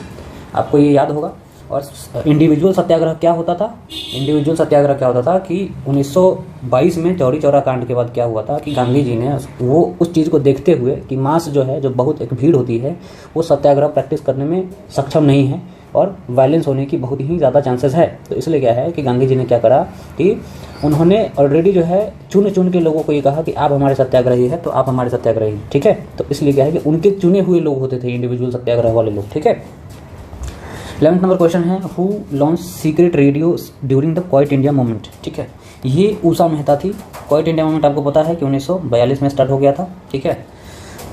आपको ये याद होगा। और इंडिविजुअल सत्याग्रह क्या होता था, इंडिविजुअल सत्याग्रह क्या होता था कि 1922 में चौरी चौरा कांड के बाद क्या हुआ था कि गांधी जी ने वो उस चीज़ को देखते हुए कि मास जो है, जो बहुत एक भीड़ होती है, वो सत्याग्रह प्रैक्टिस करने में सक्षम नहीं है और वायलेंस होने की बहुत ही ज़्यादा चांसेस है। तो इसलिए क्या है कि गांधी जी ने क्या करा कि उन्होंने ऑलरेडी जो है चुन के लोगों को ये कहा कि आप हमारे सत्याग्रही है तो आप हमारे सत्याग्रही, ठीक है। तो इसलिए क्या है कि उनके चुने हुए लोग होते थे इंडिविजुअल सत्याग्रह वाले लोग, ठीक है। 11th नंबर क्वेश्चन है who launch secret radio during the quite India movement, ठीक है। ये उषा मेहता थी। क्वाइट इंडिया मूवमेंट आपको पता है कि 1942 में स्टार्ट हो गया था, ठीक है।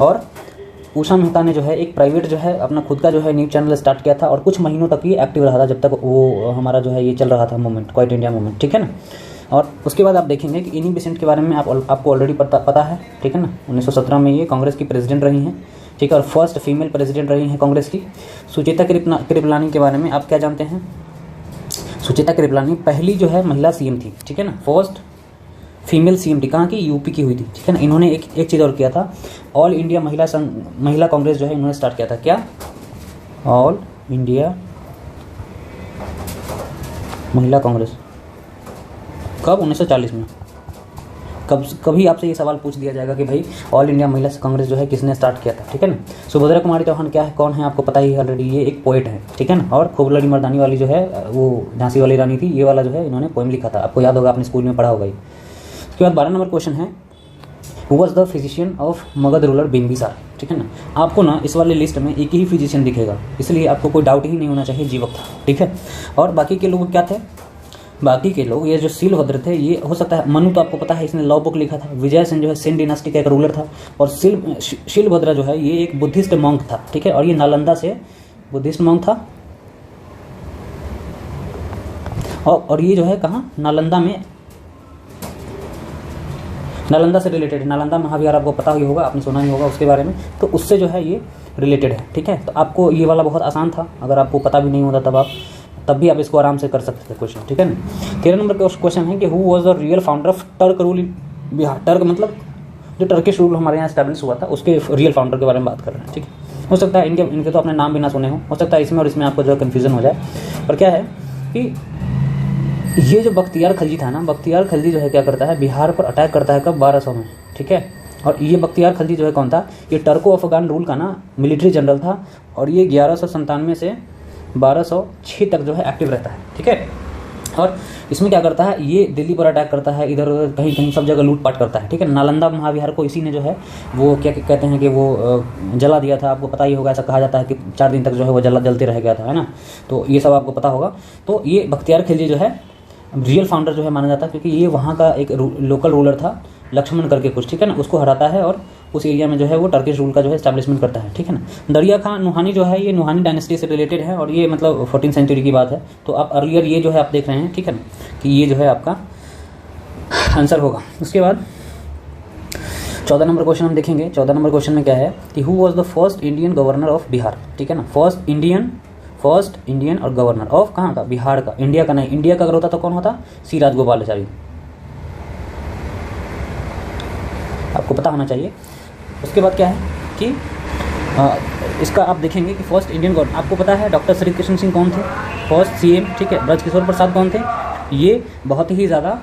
और उषा मेहता ने जो है एक प्राइवेट जो है अपना खुद का जो है न्यूज़ चैनल स्टार्ट किया था, और कुछ महीनों तक ये एक्टिव रहा था जब तक वो हमारा जो है ये चल रहा था मूवमेंट, क्वाइट इंडिया मूवमेंट, ठीक है ना। और उसके बाद आप देखेंगे कि एनी बेसेंट के बारे में आपको ऑलरेडी पता है, ठीक है ना। 1917 में ये कांग्रेस की प्रेसिडेंट रही हैं, ठीक है, और फर्स्ट फीमेल प्रेसिडेंट रही हैं कांग्रेस की। सुचेता कृपलानी के बारे में आप क्या जानते हैं? सुचेता कृपलानी पहली जो है महिला सीएम थी, ठीक है ना, फर्स्ट फीमेल सीएम थी, कहाँ की? यूपी की हुई थी, ठीक है ना। इन्होंने एक चीज़ और किया था, ऑल इंडिया महिला कांग्रेस जो है इन्होंने स्टार्ट किया था। क्या? ऑल इंडिया महिला कांग्रेस। कब? 1940 में। कभी आपसे ये सवाल पूछ दिया जाएगा कि भाई ऑल इंडिया महिला कांग्रेस जो है किसने स्टार्ट किया था, ठीक है ना। सुभद्रा कुमारी चौहान क्या है, कौन है, आपको पता ही है ऑलरेडी, ये एक पोएट है, ठीक है ना। और खूब लड़ी मर्दानी वाली जो है वो झांसी वाली रानी थी, ये वाला जो है इन्होंने पोएम लिखा था, आपको याद होगा, आपने स्कूल में पढ़ा होगा। उसके बाद 12 नंबर क्वेश्चन है who was the physician of Magadh ruler Bimbisara, ठीक है ना। आपको ना इस वाले लिस्ट में एक ही फिजिशियन दिखेगा, इसलिए आपको कोई डाउट ही नहीं होना चाहिए, जीवक था, ठीक है। और बाकी के लोग क्या थे? बाकी के लोग ये जो शीलभद्र थे, ये हो सकता है मनु, तो आपको पता है इसने लॉ बुक लिखा था। विजय सेन जो है सेन डिनास्टी का एक रूलर था। और शीलभद्र जो है ये एक बुद्धिस्ट मॉन्क था, ठीक है, और ये नालंदा से बुद्धिस्ट मॉन्क था। और ये जो है कहाँ? नालंदा में, नालंदा से रिलेटेड है। नालंदा महाविहार आपको पता ही होगा, आपने सुना ही होगा उसके बारे में, तो उससे जो है ये रिलेटेड है, ठीक है। तो आपको ये वाला बहुत आसान था, अगर आपको पता भी नहीं होता तब भी आप इसको आराम से कर सकते थे क्वेश्चन, ठीक है ना। 13 नंबर का क्वेश्चन है कि who was the real founder of Turk rule in Bihar. Turk मतलब जो टर्किश रूल हमारे यहाँ एस्टैब्लिश हुआ था, उसके रियल फाउंडर के बारे में बात कर रहे हैं, ठीक है। हो सकता है इनके तो अपने नाम भी ना सुने हो सकता है इसमें और इसमें आपको जो है कन्फ्यूज़न हो जाए। और क्या है कि ये जो बख्तियार खिलजी था ना, बख्तियार खिलजी जो है क्या करता है, बिहार पर अटैक करता है कब, 1200 में, ठीक है। और ये बख्तियार खिलजी जो है कौन था, ये टर्को अफगान रूल का ना मिलिट्री जनरल था और ये 1197 से 1206 तक जो है एक्टिव रहता है, ठीक है। और इसमें क्या करता है, ये दिल्ली पर अटैक करता है, इधर उधर कहीं कहीं सब जगह लूटपाट करता है, ठीक है। नालंदा महाविहार को इसी ने जो है वो क्या कहते हैं कि वो जला दिया था, आपको पता ही होगा। ऐसा कहा जाता है कि 4 दिन तक जो है वो जलते रह गया था, है ना। तो ये सब आपको पता होगा। तो ये बख्तियार खिलजी जो है रियल फाउंडर जो है माना जाता है, क्योंकि ये वहाँ का एक लोकल रूलर था, लक्ष्मण करके कुछ, ठीक है ना। उसको हराता है और उस एरिया में जो है वो टर्किश रूल का जो है एस्टैब्लिशमेंट करता है, ठीक है ना। दरिया खान नुहानी जो है ये नुहानी डायनेस्टी से रिलेटेड है और ये मतलब 14वीं सेंचुरी की बात है। तो आप अर्लियर ये जो है आप देख रहे हैं, ठीक है ना, कि ये जो है आपका आंसर होगा। उसके बाद 14 नंबर क्वेश्चन हम देखेंगे। 14 नंबर क्वेश्चन में क्या है कि who was the first Indian governor of Bihar, ठीक है ना। फर्स्ट इंडियन और गवर्नर ऑफ कहाँ का, बिहार का। इंडिया का नहीं, इंडिया का अगर होता तो कौन होता, सी राजगोपालाचारी, आपको पता होना चाहिए। उसके बाद क्या है कि इसका आप देखेंगे कि फर्स्ट इंडियन गवर्नर, आपको पता है डॉक्टर श्री कृष्ण सिंह कौन थे, फर्स्ट सीएम, ठीक है। ब्रजकिशोर प्रसाद कौन थे, ये बहुत ही ज़्यादा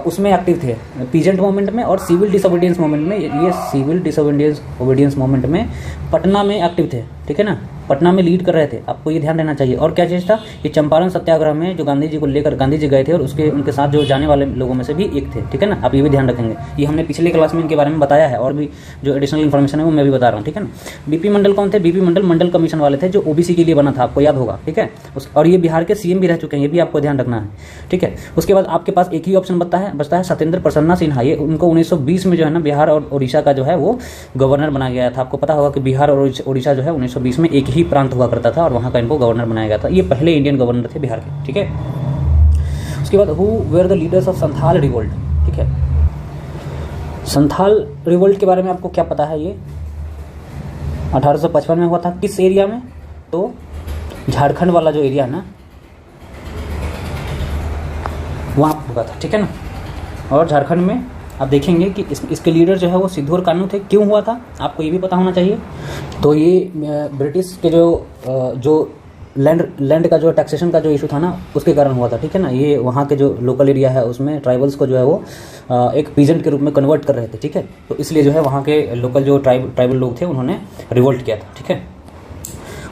उसमें एक्टिव थे, पीजेंट मूवमेंट में और सिविल डिसोबीडियंस मूवमेंट में। ये सिविल डिसोबीडियंस मूवमेंट में पटना में एक्टिव थे, ठीक है ना, पटना में लीड कर रहे थे, आपको ये ध्यान रहना चाहिए। और क्या चीज़ था, ये चंपारण सत्याग्रह में जो गांधी जी को लेकर गांधी जी गए थे और उनके साथ जो जाने वाले लोगों में से भी एक थे, ठीक है ना। आप ये भी ध्यान रखेंगे, ये हमने पिछले क्लास में इनके बारे में बताया है और भी जो एडिशनल इन्फॉर्मेशन है वो मैं भी बता रहा हूँ, ठीक है ना। बीपी मंडल कौन थे, बीपी मंडल मंडल कमीशन वाले थे जो ओबीसी के लिए बना था, आपको याद होगा, ठीक है। और ये बिहार के सीएम भी रह चुके हैं, ये भी आपको ध्यान रखना है, ठीक है। उसके बाद आपके पास एक ही ऑप्शन बचता है सत्येंद्र प्रसन्ना सिन्हा। ये उनको 1920 में जो है ना बिहार और उड़ीसा का जो है वो गवर्नर बनाया गया था। आपको पता होगा कि बिहार और उड़ीसा जो है 1920 में एक ही प्रांत हुआ करता था और वहाँ का इनको गवर्नर बनाया गया था। ये पहले इंडियन गवर्नर थे बिहार के, ठीक है। उसके बाद who were the leaders of Santhal revolt, ठीक है। संथाल रिवोल्ट के बारे में आपको क्या पता है, ये 1855 में हुआ था, किस एरिया में, तो झारखंड वाला जो एरिया है ना वहाँ हुआ था, ठीक है ना। और झारखंड में आप देखेंगे कि इसके लीडर जो है वो सिद्धू और कान्हू थे। क्यों हुआ था आपको ये भी पता होना चाहिए। तो ये ब्रिटिश के जो लैंड का जो टैक्सेशन का जो इशू था ना उसके कारण हुआ था, ठीक है ना। ये वहाँ के जो लोकल एरिया है उसमें ट्राइबल्स को जो है वो एक पीजेंट के रूप में कन्वर्ट कर रहे थे, ठीक है। तो इसलिए जो है वहाँ के लोकल जो ट्राइबल लोग थे उन्होंने रिवोल्ट किया था, ठीक है।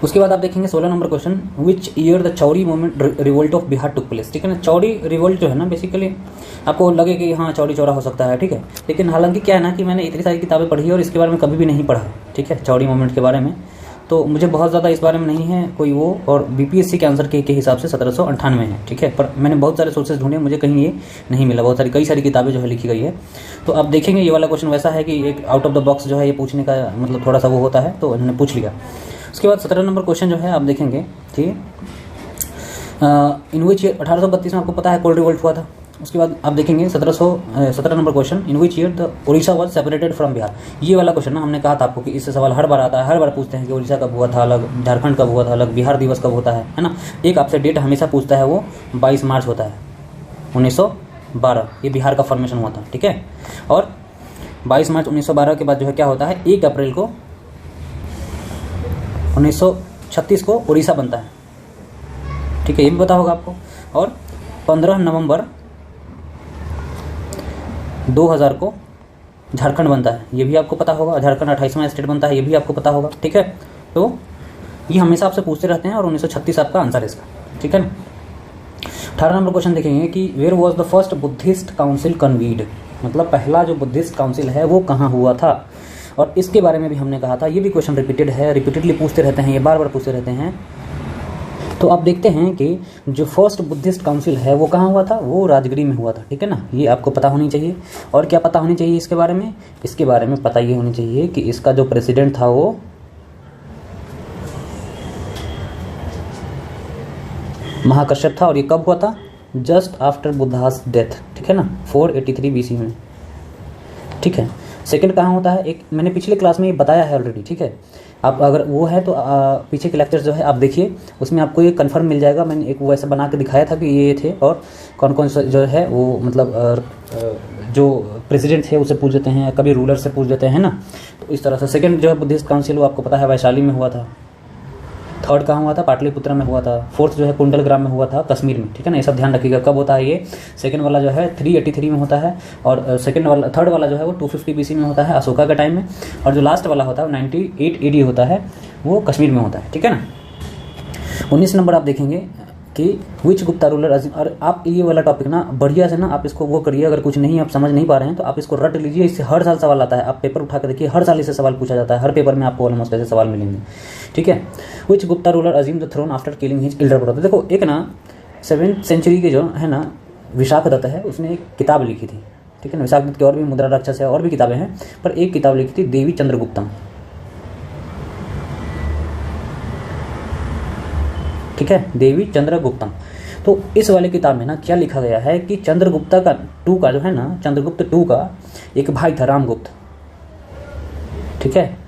उसके बाद आप देखेंगे 16 number question, which year the Chuar movement revolt of Bihar took place, ठीक है ना। चौड़ी रिवोल्ट जो है ना बेसिकली आपको लगे कि हाँ चौड़ी चौड़ा हो सकता है, ठीक है। लेकिन हालांकि क्या है ना कि मैंने इतनी सारी किताबें पढ़ी और इसके बारे में कभी भी नहीं पढ़ा, ठीक है, चौड़ी मूवमेंट के बारे में। तो मुझे बहुत ज़्यादा इस बारे में नहीं है कोई वो, और बीपीएससी के आंसर के हिसाब से 1798 है, ठीक है। पर मैंने बहुत सारे सोर्सेज ढूंढे, मुझे कहीं ये नहीं मिला। कई सारी किताबें जो है लिखी गई है। तो आप देखेंगे ये वाला क्वेश्चन वैसा है कि एक आउट ऑफ द बॉक्स जो है ये पूछने का मतलब थोड़ा सा वो होता है, तो इन्होंने पूछ लिया। उसके बाद 17 नंबर क्वेश्चन जो है आप देखेंगे, ठीक है, इन विच ईयर 1832 में आपको पता है कोल्ड रिवोल्ट हुआ था। उसके बाद आप देखेंगे 17 number question, in which year the Orissa was separated from Bihar. ये वाला क्वेश्चन ना हमने कहा था आपको कि इससे सवाल हर बार आता है, हर बार पूछते हैं कि उड़ीसा कब हुआ था अलग, झारखंड कब हुआ था अलग, बिहार दिवस कब होता है ना। एक आपसे डेट हमेशा पूछता है, वो 22 मार्च होता है 1912, ये बिहार का फॉर्मेशन हुआ था, ठीक है। और 22 मार्च 1912 के बाद जो है क्या होता है, 1 अप्रैल को 1936 को उड़ीसा बनता है, ठीक है, ये भी पता होगा आपको। और 15 नवंबर 2000 को झारखंड बनता है, ये भी आपको पता होगा। झारखंड 28वां स्टेट बनता है, ये भी आपको पता होगा, ठीक है। तो ये हमेशा आपसे पूछते रहते हैं और 1936 आपका आंसर है इसका, ठीक है ना। 18 नंबर क्वेश्चन देखेंगे कि where was the first Buddhist council convened, मतलब पहला जो बुद्धिस्ट काउंसिल है वो कहाँ हुआ था। और इसके बारे में भी हमने कहा था, ये भी क्वेश्चन रिपीटेड है, रिपीटेडली पूछते रहते हैं, ये बार बार पूछते रहते हैं। तो आप देखते हैं कि जो फर्स्ट बुद्धिस्ट काउंसिल है वो कहाँ हुआ था, वो राजगिरी में हुआ था, ठीक है ना। ये आपको पता होनी चाहिए। और क्या पता होनी चाहिए इसके बारे में, इसके बारे में पता ये होनी चाहिए कि इसका जो प्रेसिडेंट था वो महाकश्यप था। और ये कब हुआ था, जस्ट आफ्टर बुद्धास डेथ, ठीक है ना, 483 BC में, ठीक है। सेकंड कहाँ होता है, एक मैंने पिछले क्लास में ये बताया है ऑलरेडी, ठीक है। आप अगर वो है तो पीछे के लेक्चर्स जो है आप देखिए, उसमें आपको ये कंफर्म मिल जाएगा। मैंने एक वो ऐसा बना के दिखाया था कि ये थे और कौन कौन सा जो है वो मतलब जो प्रेसिडेंट थे उससे पूछ देते हैं, कभी रूलर से पूछ देते हैं ना। तो इस तरह से सेकंड जो है बुद्धिस्ट काउंसिल वो आपको पता है वैशाली में हुआ था। थर्ड कहाँ हुआ था? पाटलिपुत्र में हुआ था। फोर्थ जो है कुंडलग्राम में हुआ था, कश्मीर में, ठीक है ना। ये सब ध्यान रखिएगा कब होता है ये। सेकंड वाला जो है 383 में होता है, और थर्ड वाला जो है वो 250 BC में होता है अशोका के टाइम में, और जो लास्ट वाला होता है 98 AD होता है, वो कश्मीर में होता है, ठीक है ना। 19 नंबर आप देखेंगे कि विच गुप्ता रूलर अजीम। और आप ये वाला टॉपिक ना बढ़िया से ना आप इसको वो करिए, अगर कुछ नहीं आप समझ नहीं पा रहे हैं तो आप इसको रट लीजिए, इससे हर साल सवाल आता है। आप पेपर उठा के देखिए, हर साल इससे सवाल पूछा जाता है, हर पेपर में आपको ऑलमोस्ट ऐसे सवाल मिलेंगे, ठीक है। Which Gupta ruler assumed the throne after killing his elder brother. देखो एक ना 7th सेंचुरी के जो है ना विशाख दत्त है, उसने एक किताब लिखी थी, ठीक है ना। विशाख दत्त की और भी मुद्रा राक्षस है और भी किताबें हैं, पर एक किताब लिखी थी देवी चंद्रगुप्तम, ठीक है, देवी चंद्रगुप्तम। तो इस वाले किताब में ना क्या लिखा गया है कि चंद्रगुप्ता का 2 का जो है ना, चंद्रगुप्त 2 का एक भाई था रामगुप्त, ठीक है।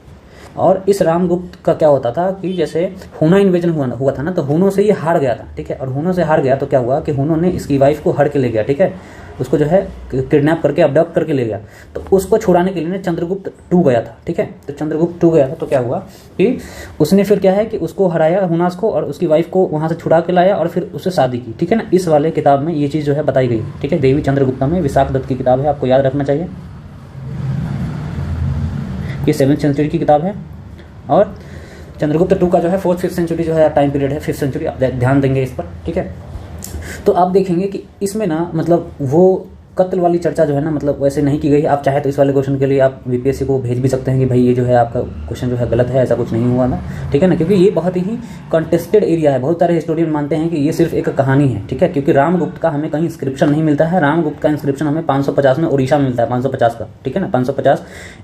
और इस रामगुप्त का क्या होता था कि जैसे हुना इन्वेजन हुआ था ना, तो हुनों से ये हार गया था, ठीक है। और हुनों से हार गया तो क्या हुआ कि हुनों ने इसकी वाइफ को हड़ के ले गया, ठीक है, उसको जो है किडनैप करके अबडक्ट करके ले गया। तो उसको छुड़ाने के लिए ना चंद्रगुप्त 2 गया था, ठीक है। तो चंद्रगुप्त 2 गया था तो क्या हुआ कि उसने फिर क्या है कि उसको हराया हुनास को, और उसकी वाइफ को वहां से छुड़ा के लाया और फिर उससे शादी की, ठीक है ना। इस वाले किताब में ये चीज़ जो है बताई गई, ठीक है। देवी चंद्रगुप्ता में विशाख दत्त की किताब है, आपको याद रखना चाहिए। ये 7th सेंचुरी की किताब है, और चंद्रगुप्त 2 का जो है 4th 5th सेंचुरी जो है टाइम पीरियड है, 5th सेंचुरी, आप ध्यान देंगे इस पर, ठीक है। तो आप देखेंगे कि इसमें ना मतलब वो कत्ल वाली चर्चा जो है ना मतलब वैसे नहीं की गई। आप चाहे तो इस वाले क्वेश्चन के लिए आप बीपीएससी को भेज भी सकते हैं कि भाई ये जो है आपका क्वेश्चन जो है गलत है, ऐसा कुछ नहीं हुआ ना, ठीक है ना। क्योंकि ये बहुत ही कंटेस्टेड एरिया है, बहुत सारे हिस्टोरियन मानते हैं कि ये सिर्फ एक कहानी है, ठीक है। क्योंकि रामगुप्त का हमें कहीं इंस्क्रिप्शन नहीं मिलता है। रामगुप्त का इंस्क्रिप्शन हमें 550 में उड़ीसा में मिलता है, 550 का, ठीक है ना, 550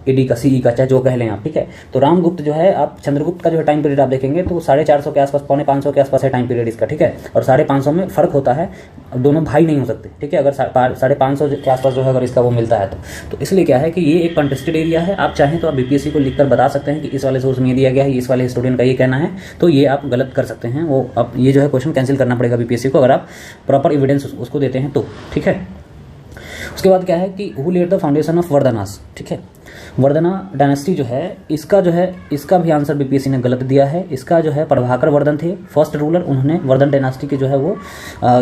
AD का, CE का, चाहे जो कह लें आप, ठीक है। तो रामगुप्त जो है, आप चंद्रगुप्त का जो है टाइम पीरियड आप देखेंगे तो 450 के आसपास, 450 के आसपास है टाइम पीरियड इसका, ठीक है। और 550 में फर्क होता है, दोनों भाई नहीं हो सकते, ठीक है। अगर 550 के आसपास जो है इसका वो मिलता है तो इसलिए क्या है कि ये एक कंटेस्टेड एरिया है। आप चाहें तो आप बीपीएससी को लिखकर बता सकते हैं कि इस वाले सोर्स में ये दिया गया है, इस वाले स्टूडेंट का ये कहना है, तो ये आप गलत कर सकते हैं। वो आप ये जो है क्वेश्चन कैंसिल करना पड़ेगा बीपीएससी को, अगर आप प्रॉपर एविडेंस उसको देते हैं तो, ठीक है। उसके बाद क्या है कि who led the foundation of Vardhanas, ठीक है। वर्धना डायनेस्टी जो है इसका भी आंसर बीपीएससी ने गलत दिया है। इसका जो है प्रभाकर वर्धन थे फर्स्ट रूलर, उन्होंने वर्धन डायनेस्टी की जो है वो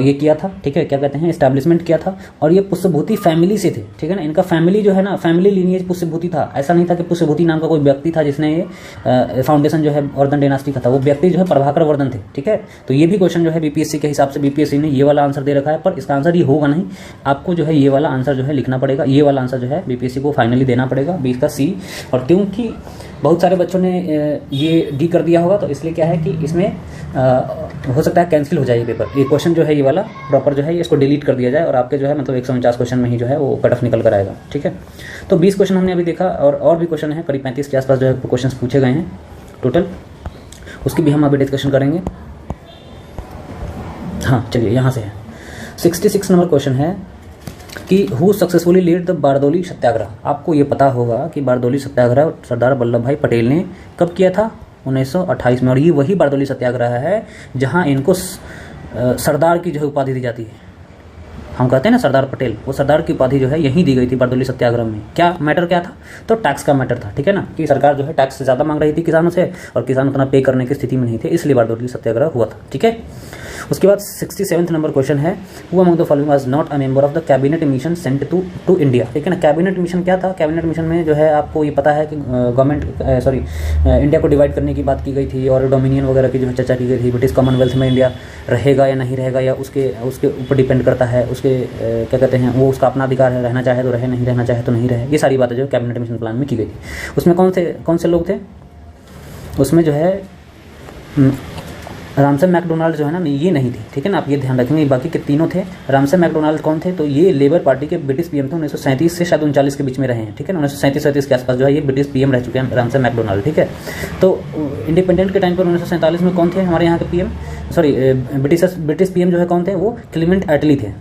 ये किया था, ठीक है, क्या कहते हैं, एस्टैब्लिशमेंट किया था। और ये पुष्यभूति फैमिली से थे, ठीक है ना। इनका फैमिली जो है ना, फैमिली लीनिएज पुष्यभूति था। ऐसा नहीं था कि पुष्यभूति नाम का कोई व्यक्ति था जिसने ये फाउंडेशन जो है वर्धन डायनेस्टी का था, वो व्यक्ति जो है प्रभाकर वर्धन थे, ठीक है। तो ये भी क्वेश्चन जो है बीपीएससी के हिसाब से बीपीएससी ने ये वाला आंसर दे रखा है, पर इसका आंसर ये होगा नहीं। आपको जो है ये वाला आंसर जो है लिखना पड़ेगा, ये वाला आंसर जो है बीपीएससी को फाइनली देना पड़ेगा, 20 का C। और क्योंकि बहुत सारे बच्चों ने ये डी कर दिया होगा तो इसलिए क्या है कि इसमें हो सकता है कैंसिल हो जाए ये पेपर। ये क्वेश्चन जो है ये वाला प्रॉपर जो है इसको डिलीट कर दिया जाए और आपके जो है मतलब 149 क्वेश्चन में ही जो है वो कट ऑफ निकल कर आएगा, ठीक है। तो 20 क्वेश्चन हमने अभी देखा और भी क्वेश्चन है, करीब 35 के आसपास जो है क्वेश्चन पूछे गए हैं टोटल, उसकी भी हम अभी डिस्कशन करेंगे। हाँ चलिए यहाँ से है 66 नंबर क्वेश्चन है कि who successfully lead the Bardoli सत्याग्रह। आपको ये पता होगा कि बारदौली सत्याग्रह सरदार वल्लभ भाई पटेल ने कब किया था, 1928 में। और ये वही बारदौली सत्याग्रह है जहाँ इनको सरदार की जो है उपाधि दी जाती है। हम कहते हैं ना सरदार पटेल, वो सरदार की उपाधि जो है यहीं दी गई थी बारदौली सत्याग्रह में। क्या मैटर क्या था, तो टैक्स का मैटर था, ठीक है ना, कि सरकार जो है टैक्स से ज़्यादा मांग रही थी किसानों से और किसान उतना पे करने की स्थिति में नहीं थे, इसलिए बारदौली सत्याग्रह हुआ था, ठीक है। उसके बाद 67 नंबर क्वेश्चन है, who among the following was not a member of the cabinet mission sent to India, ठीक है ना। कैबिनेट मिशन क्या था, कैबिनेट मिशन में जो है आपको ये पता है कि इंडिया को डिवाइड करने की बात की गई थी और डोमिनियन वगैरह की जो है चर्चा की गई थी। ब्रिटिश कॉमनवेल्थ में इंडिया रहेगा या नहीं रहेगा, या उसके ऊपर डिपेंड करता है, उसके क्या कहते हैं, वो उसका अपना अधिकार है, रहना चाहे तो रहे, नहीं रहना चाहे तो नहीं रहे। ये सारी बातें जो कैबिनेट मिशन प्लान में की गई थी। उसमें कौन से लोग थे, उसमें जो है रामसे मैकडोनाल्ड जो है ना ये नहीं थी, ठीक है ना, आप ये ध्यान रखेंगे। बाकी के तीनों थे। रामसे मैकडोनाल्ड कौन थे, तो ये लेबर पार्टी के ब्रिटिश पीएम थे, 1937 से शायद 39 के बीच में रहे हैं, ठीक है ना। 1937 के आसपास जो है ये ब्रिटिश पीएम रह चुके हैं रामसे मैकडोनाल्ड, ठीक है। तो इंडिपेंडेंट के टाइम पर 1947 में कौन थे हमारे यहाँ के पीएम, ब्रिटिश पीएम जो है कौन थे, वो क्लीमेंट एटली थे,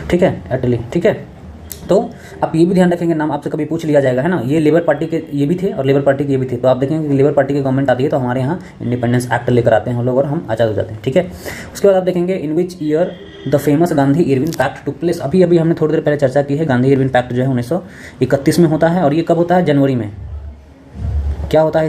ठीक है, एटली, ठीक है। तो आप ये भी ध्यान रखेंगे, नाम आपसे कभी पूछ लिया जाएगा, है ना। ये लेबर पार्टी के ये भी थे और लेबर पार्टी के ये भी थे, तो आप देखेंगे कि लेबर पार्टी की गवर्नमेंट आती है तो हमारे यहाँ इंडिपेंडेंस एक्ट लेकर आते हैं हम लोग और हम आज़ाद हो जाते हैं, ठीक है। उसके बाद आप देखेंगे in which year the famous Gandhi Irwin pact took place. अभी अभी हमने थोड़ी देर पहले चर्चा की है, गांधी इरविन पैक्ट जो है 1931 में होता है, और ये कब होता है? जनवरी में। क्या होता है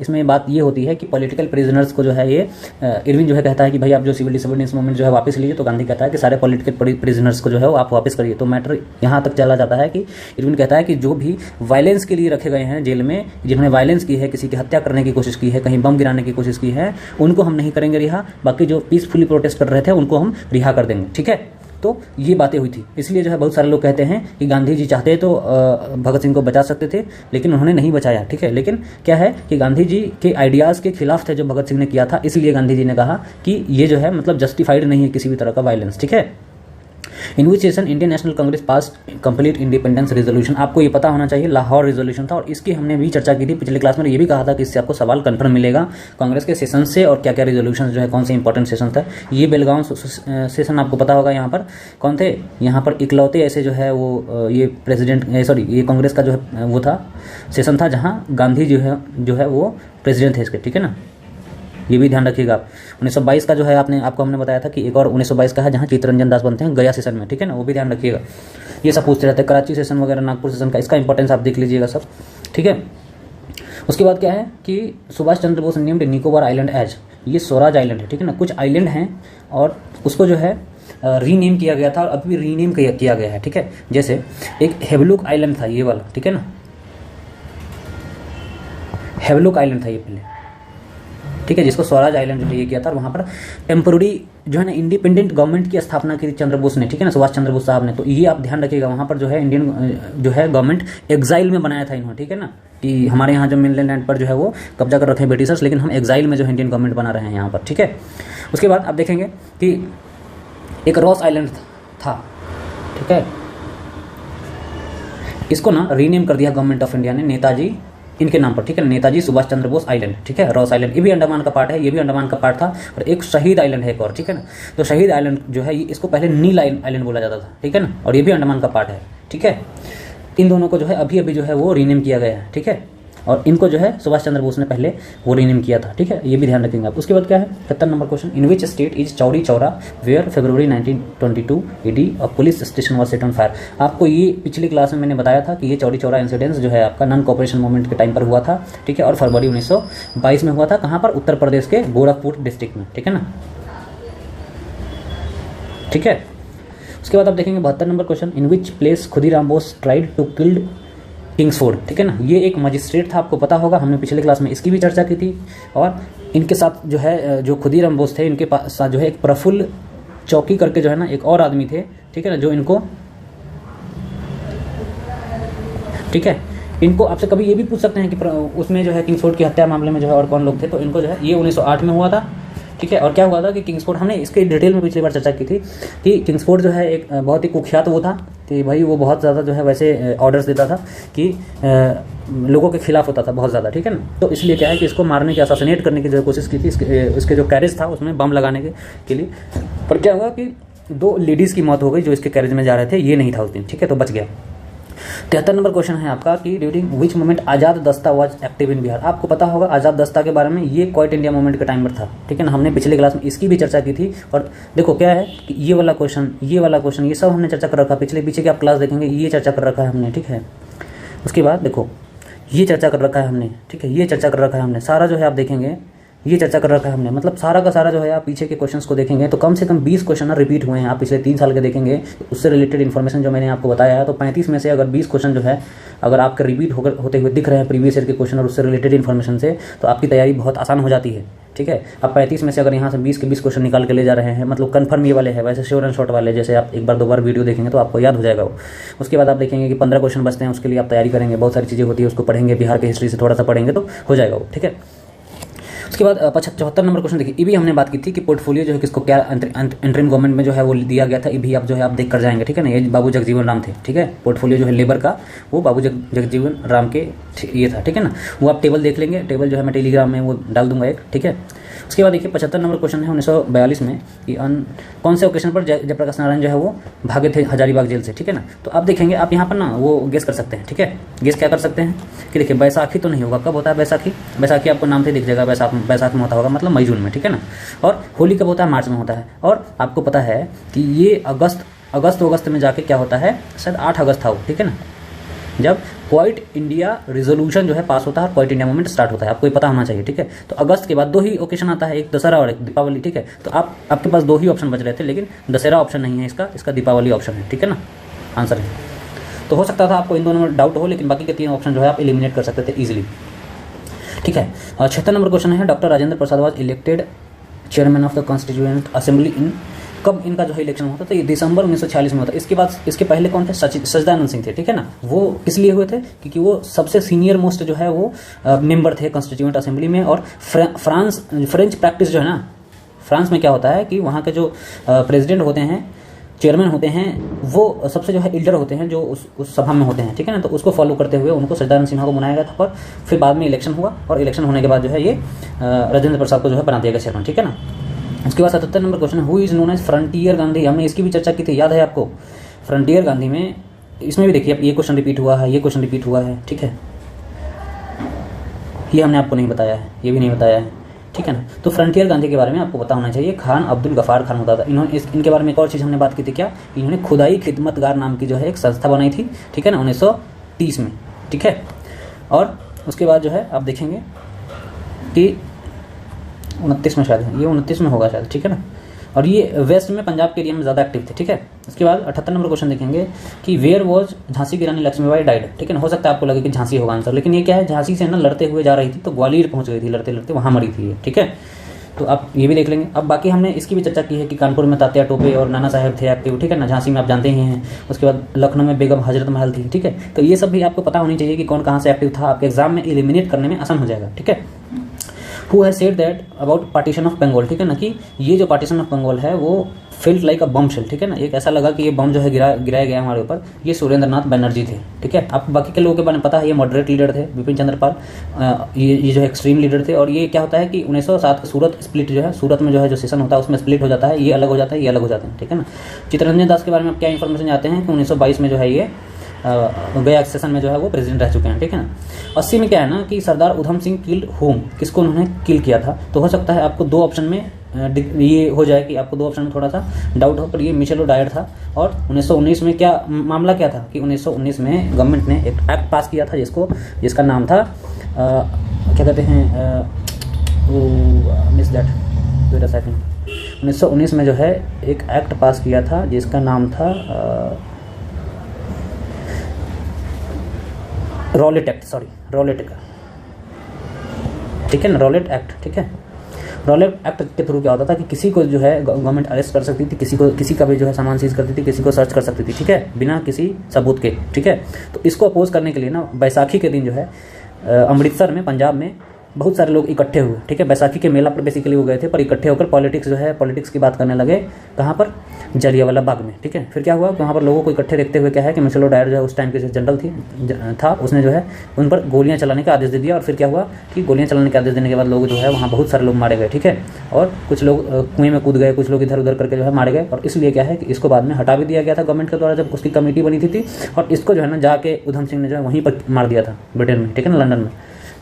इसमें बात ये होती है कि पॉलिटिकल प्रिजनर्स को जो है ये इरविन जो है कहता है कि भाई आप जो सिविल डिसोबीडियंस मूवमेंट जो है वापस लीजिए, तो गांधी कहता है कि सारे पॉलिटिकल प्रिजनर्स को जो है वो आप वापस करिए। तो मैटर यहाँ तक चला जाता है कि इरविन कहता है कि जो भी वायलेंस के लिए रखे गए हैं जेल में, जिन्होंने वायलेंस की है, किसी की हत्या करने की कोशिश की है, कहीं बम गिराने की कोशिश की है, उनको हम नहीं करेंगे रिहा, बाकी जो पीसफुली प्रोटेस्ट कर रहे थे उनको हम रिहा कर देंगे। ठीक है, तो ये बातें हुई थी। इसलिए जो है बहुत सारे लोग कहते हैं कि गांधी जी चाहते तो भगत सिंह को बचा सकते थे, लेकिन उन्होंने नहीं बचाया। ठीक है, लेकिन क्या है कि गांधी जी के आइडियाज़ के खिलाफ थे जो भगत सिंह ने किया था, इसलिए गांधी जी ने कहा कि ये जो है मतलब जस्टिफाइड नहीं है किसी भी तरह का वायलेंस। ठीक है, in which session Indian National Congress pass complete independence resolution. आपको ये पता होना चाहिए लाहौर रेजोल्यूशन था, और इसकी हमने भी चर्चा की थी पिछले क्लास में। ये भी कहा था कि इससे आपको सवाल कंफर्म मिलेगा कांग्रेस के सेशन से, और क्या क्या रेजोल्यूशन जो है कौन से इंपॉर्टेंट सेशन था। ये बेलगांव सेशन आपको पता होगा। यहाँ पर कौन थे? यहाँ पर इकलौते ऐसे जो है वो ये ये कांग्रेस का जो है वो था सेशन था जहाँ गांधी जो है वो प्रेसिडेंट थे इसके। ठीक है ना, ये भी ध्यान रखिएगा आप। 1922 का जो है आपको हमने बताया था कि एक और 1922 का है जहाँ चित्तरंजन दास बनते हैं गया सेशन में। ठीक है ना, वो भी ध्यान रखिएगा। ये सब पूछते रहते हैं, कराची सेशन वगैरह, नागपुर सेशन का, इसका इंपॉर्टेंस आप देख लीजिएगा सब। ठीक है, उसके बाद क्या है कि Subhash Chandra Bose named Nicobar island as, ये स्वराज आइलैंड है। ठीक है ना, कुछ आइलैंड हैं और उसको जो है रीनेम किया गया था, और अभी रीनेम किया गया है। ठीक है, जैसे एक हेवलुक आइलैंड था ये वाला। ठीक है ना, हेवलुक आइलैंड था ये पहले। ठीक है, जिसको स्वराज आइलैंड जो ये किया था, और वहाँ पर टेम्पोररी जो है ना इंडिपेंडेंट गवर्नमेंट की स्थापना की चंद्र बोस ने। ठीक है ना, सुभाष चंद्र बोस साहब ने। तो ये आप ध्यान रखिएगा, वहाँ पर जो है इंडियन जो है गवर्नमेंट एग्जाइल में बनाया था इन्होंने। ठीक है ना, कि हमारे यहाँ जो मेनलैंड लैंड पर जो है वो कब्जा कर रखे हैं ब्रिटिशर्स, लेकिन हम एग्जाइल में जो है इंडियन गवर्नमेंट बना रहे हैं यहाँ पर। ठीक है, उसके बाद आप देखेंगे कि एक रॉस आइलैंड था। ठीक है, इसको ना रीनेम कर दिया गवर्नमेंट ऑफ इंडिया ने नेताजी इनके नाम पर। ठीक है, नेताजी सुभाष चंद्र बोस आइलैंड। ठीक है, रॉस आइलैंड, ये भी अंडमान का पार्ट है, ये भी अंडमान का पार्ट था। और एक शहीद आइलैंड है एक और। ठीक है ना, तो शहीद आइलैंड जो है इसको पहले नील आइलैंड बोला जाता था। ठीक है ना, और ये भी अंडमान का पार्ट है। ठीक है, इन दोनों को जो है अभी जो है वो रीनेम किया गया है। ठीक है, और इनको जो है सुभाष चंद्र बोस ने पहले वो रीनेम किया था। ठीक है, ये भी ध्यान रखेंगे आप। उसके बाद क्या है 71 number question, in which state is Chauri Chaura where February 1922 AD a police station was set on fire. आपको ये पिछली क्लास में मैंने बताया था कि ये चौरी चौरा इंसिडेंस जो है आपका नॉन कोऑपरेशन मूवमेंट के टाइम पर हुआ था। ठीक है, और फरवरी 1922 में हुआ था। कहाँ पर? उत्तर प्रदेश के गोरखपुर डिस्ट्रिक्ट में। ठीक है ना, ठीक है। उसके बाद आप देखेंगे 72 number question, in which place Khudiram Bose tried to killed Kingsford. ठीक है ना, ये एक मजिस्ट्रेट था, आपको पता होगा, हमने पिछले क्लास में इसकी भी चर्चा की थी। और इनके साथ जो है जो खुदीराम बोस थे, इनके पास साथ जो है एक प्रफुल्ल चौकी करके जो है ना एक और आदमी थे। ठीक है ना, जो इनको ठीक है, इनको आपसे कभी ये भी पूछ सकते हैं कि उसमें जो है किंग्सफोर्ड की हत्या मामले में जो है और कौन लोग थे। तो इनको जो है ये 1908 में हुआ था। ठीक है, और क्या हुआ था कि किंग्सफोर्ड, हमने इसके डिटेल में पिछली बार चर्चा की थी कि किंग्सफोर्ड जो है एक बहुत ही कुख्यात वो था कि भाई वो बहुत ज़्यादा जो है वैसे ऑर्डर्स देता था कि लोगों के खिलाफ होता था बहुत ज़्यादा। ठीक है ना, तो इसलिए क्या है कि इसको मारने की, असैसिनेट करने की जो कोशिश की थी, इसके जो कैरेज था उसमें बम लगाने के लिए। पर क्या हुआ कि 2 लेडीज़ की मौत हो गई जो इसके कैरेज में जा रहे थे, ये नहीं था उस दिन। ठीक है, तो बच गया। 73 नंबर क्वेश्चन है आपका कि ड्यूरिंग विच मूवमेंट आज़ाद दस्ता वाज एक्टिव इन बिहार। आपको पता होगा आज़ाद दस्ता के बारे में, ये क्वाइट इंडिया मूवमेंट के टाइम पर था। ठीक है ना, हमने पिछले क्लास में इसकी भी चर्चा की थी। और देखो क्या है कि ये वाला क्वेश्चन ये सब हमने चर्चा कर रखा, पीछे की आप क्लास देखेंगे ये चर्चा कर रखा है हमने। ठीक है, उसके बाद देखो ये चर्चा कर रखा है हमने। ठीक है, ये चर्चा कर रखा है हमने, सारा जो है आप देखेंगे ये चर्चा कर रखा है हमने। मतलब सारा का सारा जो है आप पीछे के क्वेश्चंस को देखेंगे तो कम से कम 20 क्वेश्चन रिपीट हुए हैं। आप पिछले 3 साल के देखेंगे, उससे रिलेटेड इन्फॉर्मेशन जो मैंने आपको बताया है, तो 35 में से अगर 20 क्वेश्चन जो है अगर आपके रिपीट होते हुए दिख रहे हैं प्रीवियस ईयर के क्वेश्चन और उससे रिलेटेड इन्फॉर्मेशन से, तो आपकी तैयारी बहुत आसान हो जाती है। ठीक है, अब 35 में से अगर यहाँ से 20 के 20 क्वेश्चन निकाल के ले जा रहे हैं, मतलब कन्फर्म ये वाले हैं, वैसे श्योर एंड शॉर्ट वाले जैसे आप एक बार 2 बार वीडियो देखेंगे तो आपको याद हो जाएगा वो। उसके बाद आप देखेंगे कि 15 क्वेश्चन बचते हैं, उसके लिए आप तैयारी करेंगे, बहुत सारी चीज़ें होती है, उसको पढ़ेंगे, बिहार की हिस्ट्री से थोड़ा सा पढ़ेंगे तो हो जाएगा वो। ठीक है, उसके बाद 74 नंबर क्वेश्चन देखिए, ये भी हमने बात की थी कि पोर्टफोलियो जो है किसको क्या इंटरिम गवर्नमेंट में जो है वो दिया गया था, ये भी आप जो है आप देख कर जाएंगे। ठीक है ना, ये बाबू जगजीवन राम थे। ठीक है, पोर्टफोलियो जो है लेबर का वो बाबू जगजीवन राम के ये था। ठीक है ना, वो आप टेबल देख लेंगे, टेबल जो है मैं टेलीग्राम में वो डाल दूंगा एक। ठीक है, उसके बाद देखिए 75 नंबर क्वेश्चन है 1942 में कि कौन से ओकेशन पर जयप्रकाश नारायण जो है वो भागे थे हजारीबाग जेल से। ठीक है ना, तो आप देखेंगे आप यहाँ पर ना वो गेस कर सकते हैं। ठीक है, गेस क्या कर सकते हैं कि देखिए बैसाखी तो नहीं होगा, कब होता है बैसाखी? बैसाखी आपको नाम से दिख जाएगा, बैसाख में होता होगा, मतलब मई जून में, ठीक है ना। और होली कब होता है? मार्च में होता है। और आपको पता है कि ये अगस्त में जाके क्या होता है, शायद 8 अगस्त था वो, ठीक है ना, जब क्वाइट इंडिया रिजोल्यूशन जो है पास होता है और क्वाइट इंडिया मूवमेंट स्टार्ट होता है। आपको ये पता होना चाहिए, ठीक है। तो अगस्त के बाद 2 ही ओकेशन आता है, एक दशहरा और एक दीपावली, ठीक है। तो आपके पास 2 ही ऑप्शन बच रहे थे, लेकिन दशहरा ऑप्शन नहीं है इसका दीपावली ऑप्शन है, ठीक है ना, आंसर है। तो हो सकता था आपको इन दोनों में डाउट हो, लेकिन बाकी के 3 ऑप्शन जो है आप एलिमिनेट कर सकते थे इजीली, ठीक है। 76 नंबर क्वेश्चन है, doctor Rajendra Prasad was elected chairman of the constituent assembly in, कब इनका जो है इलेक्शन होता था? ये दिसंबर 1946 में होता है। इसके बाद इसके पहले कौन थे? सच्चिदानंद सिंह थे, ठीक है ना। वो किस लिए हुए थे? क्योंकि वो सबसे सीनियर मोस्ट जो है वो मेंबर थे कॉन्स्टिट्यूएंट असेंबली में। और फ्रेंच प्रैक्टिस जो है ना, फ्रांस में क्या होता है कि वहाँ के जो प्रेसिडेंट होते हैं, चेयरमैन होते हैं, वो सबसे जो है एल्डर होते हैं जो उस सभा में होते हैं, ठीक है ना। तो उसको फॉलो करते हुए उनको सच्चिदानंद सिन्हा को बनाया गया था, पर फिर बाद में इलेक्शन हुआ और इलेक्शन होने के बाद जो है ये राजेंद्र प्रसाद को जो है बना दिया गया चेयरमैन, ठीक है ना। उसके बाद 77 नंबर क्वेश्चन है, who is known as Frontier Gandhi. हमने इसकी भी चर्चा की थी, याद है आपको? फ्रंटियर गांधी में इसमें भी देखिए, अब ये क्वेश्चन रिपीट हुआ है, ये क्वेश्चन रिपीट हुआ है, ठीक है। ये हमने आपको नहीं बताया है, ये भी नहीं बताया है, ठीक है ना। तो फ्रंटियर गांधी के बारे में आपको पता होना चाहिए। खान अब्दुल गफार खान होता था। इनके बारे में एक और चीज़ हमने बात की थी, क्या? इन्होंने खुदाई खिदमतगार नाम की जो है एक संस्था बनाई थी, ठीक है ना, 1930 में, ठीक है। और उसके बाद जो है आप देखेंगे कि 29 में शायद है, ये 29 में होगा शायद, ठीक है ना। और ये वेस्ट में पंजाब के एरिया में ज़्यादा एक्टिव थे, ठीक है। उसके बाद 78 नंबर क्वेश्चन देखेंगे कि वेयर वॉज झांसी की रानी लक्ष्मीबाई डाइड, ठीक है ना। हो सकता है आपको लगे कि झांसी होगा आंसर, लेकिन ये क्या है, झांसी से ना लड़ते हुए जा रही थी तो ग्वालियर पहुंच गई थी, लड़ते लड़ते वहाँ मरी थी ये, ठीक है। तो आप ये भी देख लेंगे। अब बाकी हमने इसकी भी चर्चा की है कि कानपुर में तात्या टोपे और नाना साहेब थे एक्टिव, ठीक है ना। झांसी में आप जानते ही हैं। उसके बाद लखनऊ में बेगम हजरत महल थी, ठीक है। तो ये सब भी आपको पता होनी चाहिए कि कौन कहाँ से एक्टिव था, आपके एग्जाम में एलिमिनेट करने में आसान हो जाएगा, ठीक है। Who has said that about partition of Bengal, ठीक है ना, कि ये जो पार्टीशन ऑफ बंगाल है वो felt like a bombshell, ठीक है ना। एक ऐसा लगा कि ये बम जो है गिराया गया हमारे ऊपर। ये सुरेंद्र नाथ बनर्जी थे, ठीक है। आप बाकी के लोगों के बारे में पता है, ये मॉडरेट लीडर थे, विपिन चंद्र पाल ये जो है एक्सट्रीम लीडर थे। और ये क्या होता है कि 1907 का सूरत स्प्लिट जो है, सूरत में जो है जो सेशन होता है उसमें स्प्लिट हो जाता है, ये अलग हो जाता है, ये अलग हो जाते हैं, ठीक है ना। चित्तरंजन दास के बारे में आप क्या इन्फॉर्मेशन जानते हैं कि 1922 में जो है ये गया सेशन में जो है वो प्रेसिडेंट रह चुके हैं, ठीक है ना। 80 में क्या है ना कि सरदार उधम सिंह किल्ड होम, किसको उन्होंने किल किया था? तो हो सकता है आपको 2 ऑप्शन में ये हो जाए कि आपको 2 ऑप्शन में थोड़ा सा डाउट हो, पर ये मिचेल डायर था। और 1919 में क्या मामला क्या था कि 1919 में गवर्नमेंट ने एक एक्ट पास किया था जिसका नाम था क्या कहते हैं, miss that, wait a second. 1919 में जो है एक एक्ट पास किया था जिसका नाम था रॉलेट एक्ट, ठीक है ना, रॉलेट एक्ट, ठीक है। रॉलेट एक्ट के थ्रू क्या होता था कि किसी को जो है गवर्नमेंट अरेस्ट कर सकती थी, किसी का भी जो है सामान सीज करती थी, किसी को सर्च कर सकती थी, ठीक है, बिना किसी सबूत के, ठीक है। तो इसको अपोज करने के लिए ना बैसाखी के दिन जो है अमृतसर में, पंजाब में बहुत सारे लोग इकट्ठे हुए, ठीक है। बैसाखी के मेला पर बेसिकली वो गए थे, पर इकट्ठे होकर पॉलिटिक्स की बात करने लगे। कहाँ पर? जलियांवाला बाग में, ठीक है। फिर क्या हुआ, वहाँ पर लोगों को इकट्ठे देखते हुए क्या है कि मिचेल डायर जो है उस टाइम के जो जनरल था, उसने जो है उन पर गोलियां चलाने का आदेश दे दिया। और फिर क्या हुआ कि गोलियां चलाने का आदेश देने के बाद लोग जो है वहाँ बहुत सारे लोग मारे गए, ठीक है। और कुछ लोग कुएं में कूद गए, कुछ लोग इधर उधर करके जो है मारे गए। और इसलिए क्या है कि इसको बाद में हटा भी दिया गया था गवर्नमेंट के द्वारा, जब उसकी कमेटी बनी थी। और इसको जो है ना जाके उधम सिंह ने जो है वहीं पर मार दिया था, ब्रिटेन में, ठीक है ना, लंदन में।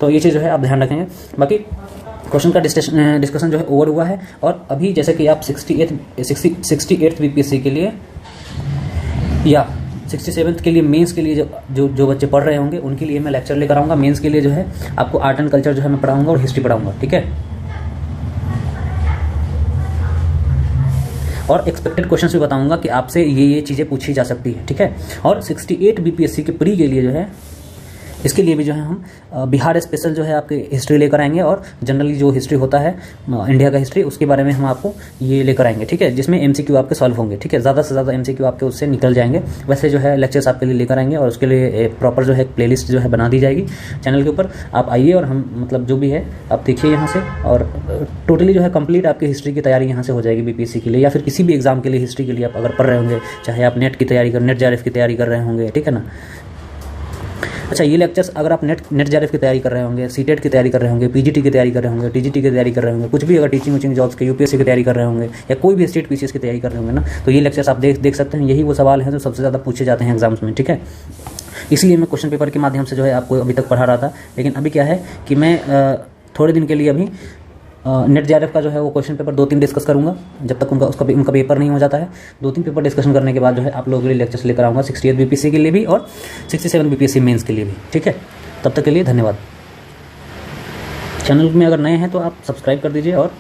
तो ये चीज़ जो है आप ध्यान रखेंगे। बाकी क्वेश्चन का डिस्कशन जो है ओवर हुआ है। और अभी जैसे कि आप 68th बीपीएससी के लिए या 67th के लिए मेंस के लिए जो बच्चे पढ़ रहे होंगे उनके लिए मैं लेक्चर लेकर आऊँगा। मेंस के लिए जो है आपको आर्ट एंड कल्चर जो है मैं पढ़ाऊँगा और हिस्ट्री पढ़ाऊँगा, ठीक है। और एक्सपेक्टेड क्वेश्चंस भी बताऊँगा कि आपसे ये चीज़ें पूछी जा सकती है, ठीक है। और 68 बीपीएससी के प्री के लिए जो है इसके लिए भी जो है हम बिहार स्पेशल जो है आपके हिस्ट्री लेकर आएंगे। और जनरली जो हिस्ट्री होता है इंडिया का हिस्ट्री, उसके बारे में हम आपको ये लेकर आएंगे, ठीक है, जिसमें एमसीक्यू आपके सॉल्व होंगे, ठीक है। ज़्यादा से ज़्यादा एमसीक्यू आपके उससे निकल जाएंगे। वैसे जो है लेक्चर्स आपके लिए लेकर आएंगे और उसके लिए प्रॉपर जो है प्लेलिस्ट जो है बना दी जाएगी चैनल के ऊपर। आप आइए और हम मतलब जो भी है आप देखिए यहाँ से, और टोटली जो है कंप्लीट आपकी हिस्ट्री की तैयारी यहाँ से हो जाएगी बीपीएससी के लिए, या फिर किसी भी एग्जाम के लिए हिस्ट्री के लिए आप अगर पढ़ रहे होंगे, चाहे आप नेट की तैयारी नेट जेआरएफ की तैयारी कर रहे होंगे, ठीक है ना। अच्छा, ये लेक्चर्स अगर आप नेट जेआरएफ की तैयारी कर रहे होंगे, सीटेट की तैयारी कर रहे होंगे, पीजीटी की तैयारी कर रहे होंगे, टीजीटी की तैयारी कर रहे होंगे, कुछ भी अगर टीचिंग जॉब्स के यूपीएससी की तैयारी कर रहे होंगे या कोई भी स्टेट पीसीएस की तैयारी कर रहे होंगे ना, तो ये लेक्चर्स आप देख सकते हैं। यही वो सवाल हैं जो सबसे ज़्यादा पूछे जाते हैं एग्जाम्स में, ठीक है। इसलिए मैं क्वेश्चन पेपर के माध्यम से जो है आपको अभी तक पढ़ा रहा था। लेकिन अभी क्या है कि मैं थोड़े दिन के लिए अभी नेट जेआरएफ का जो है वो क्वेश्चन पेपर 2-3 डिस्कस करूंगा जब तक उनका पेपर नहीं हो जाता है। 2-3 पेपर डिस्कशन करने के बाद जो है आप लोगों के लिए लेक्चर्स लेकर आऊँगा 68 बीपीएससी के लिए भी और 67 बीपीएससी मेंस के लिए भी। ठीक है, तब तक के लिए धन्यवाद। चैनल में अगर नए हैं तो आप सब्सक्राइब कर दीजिए और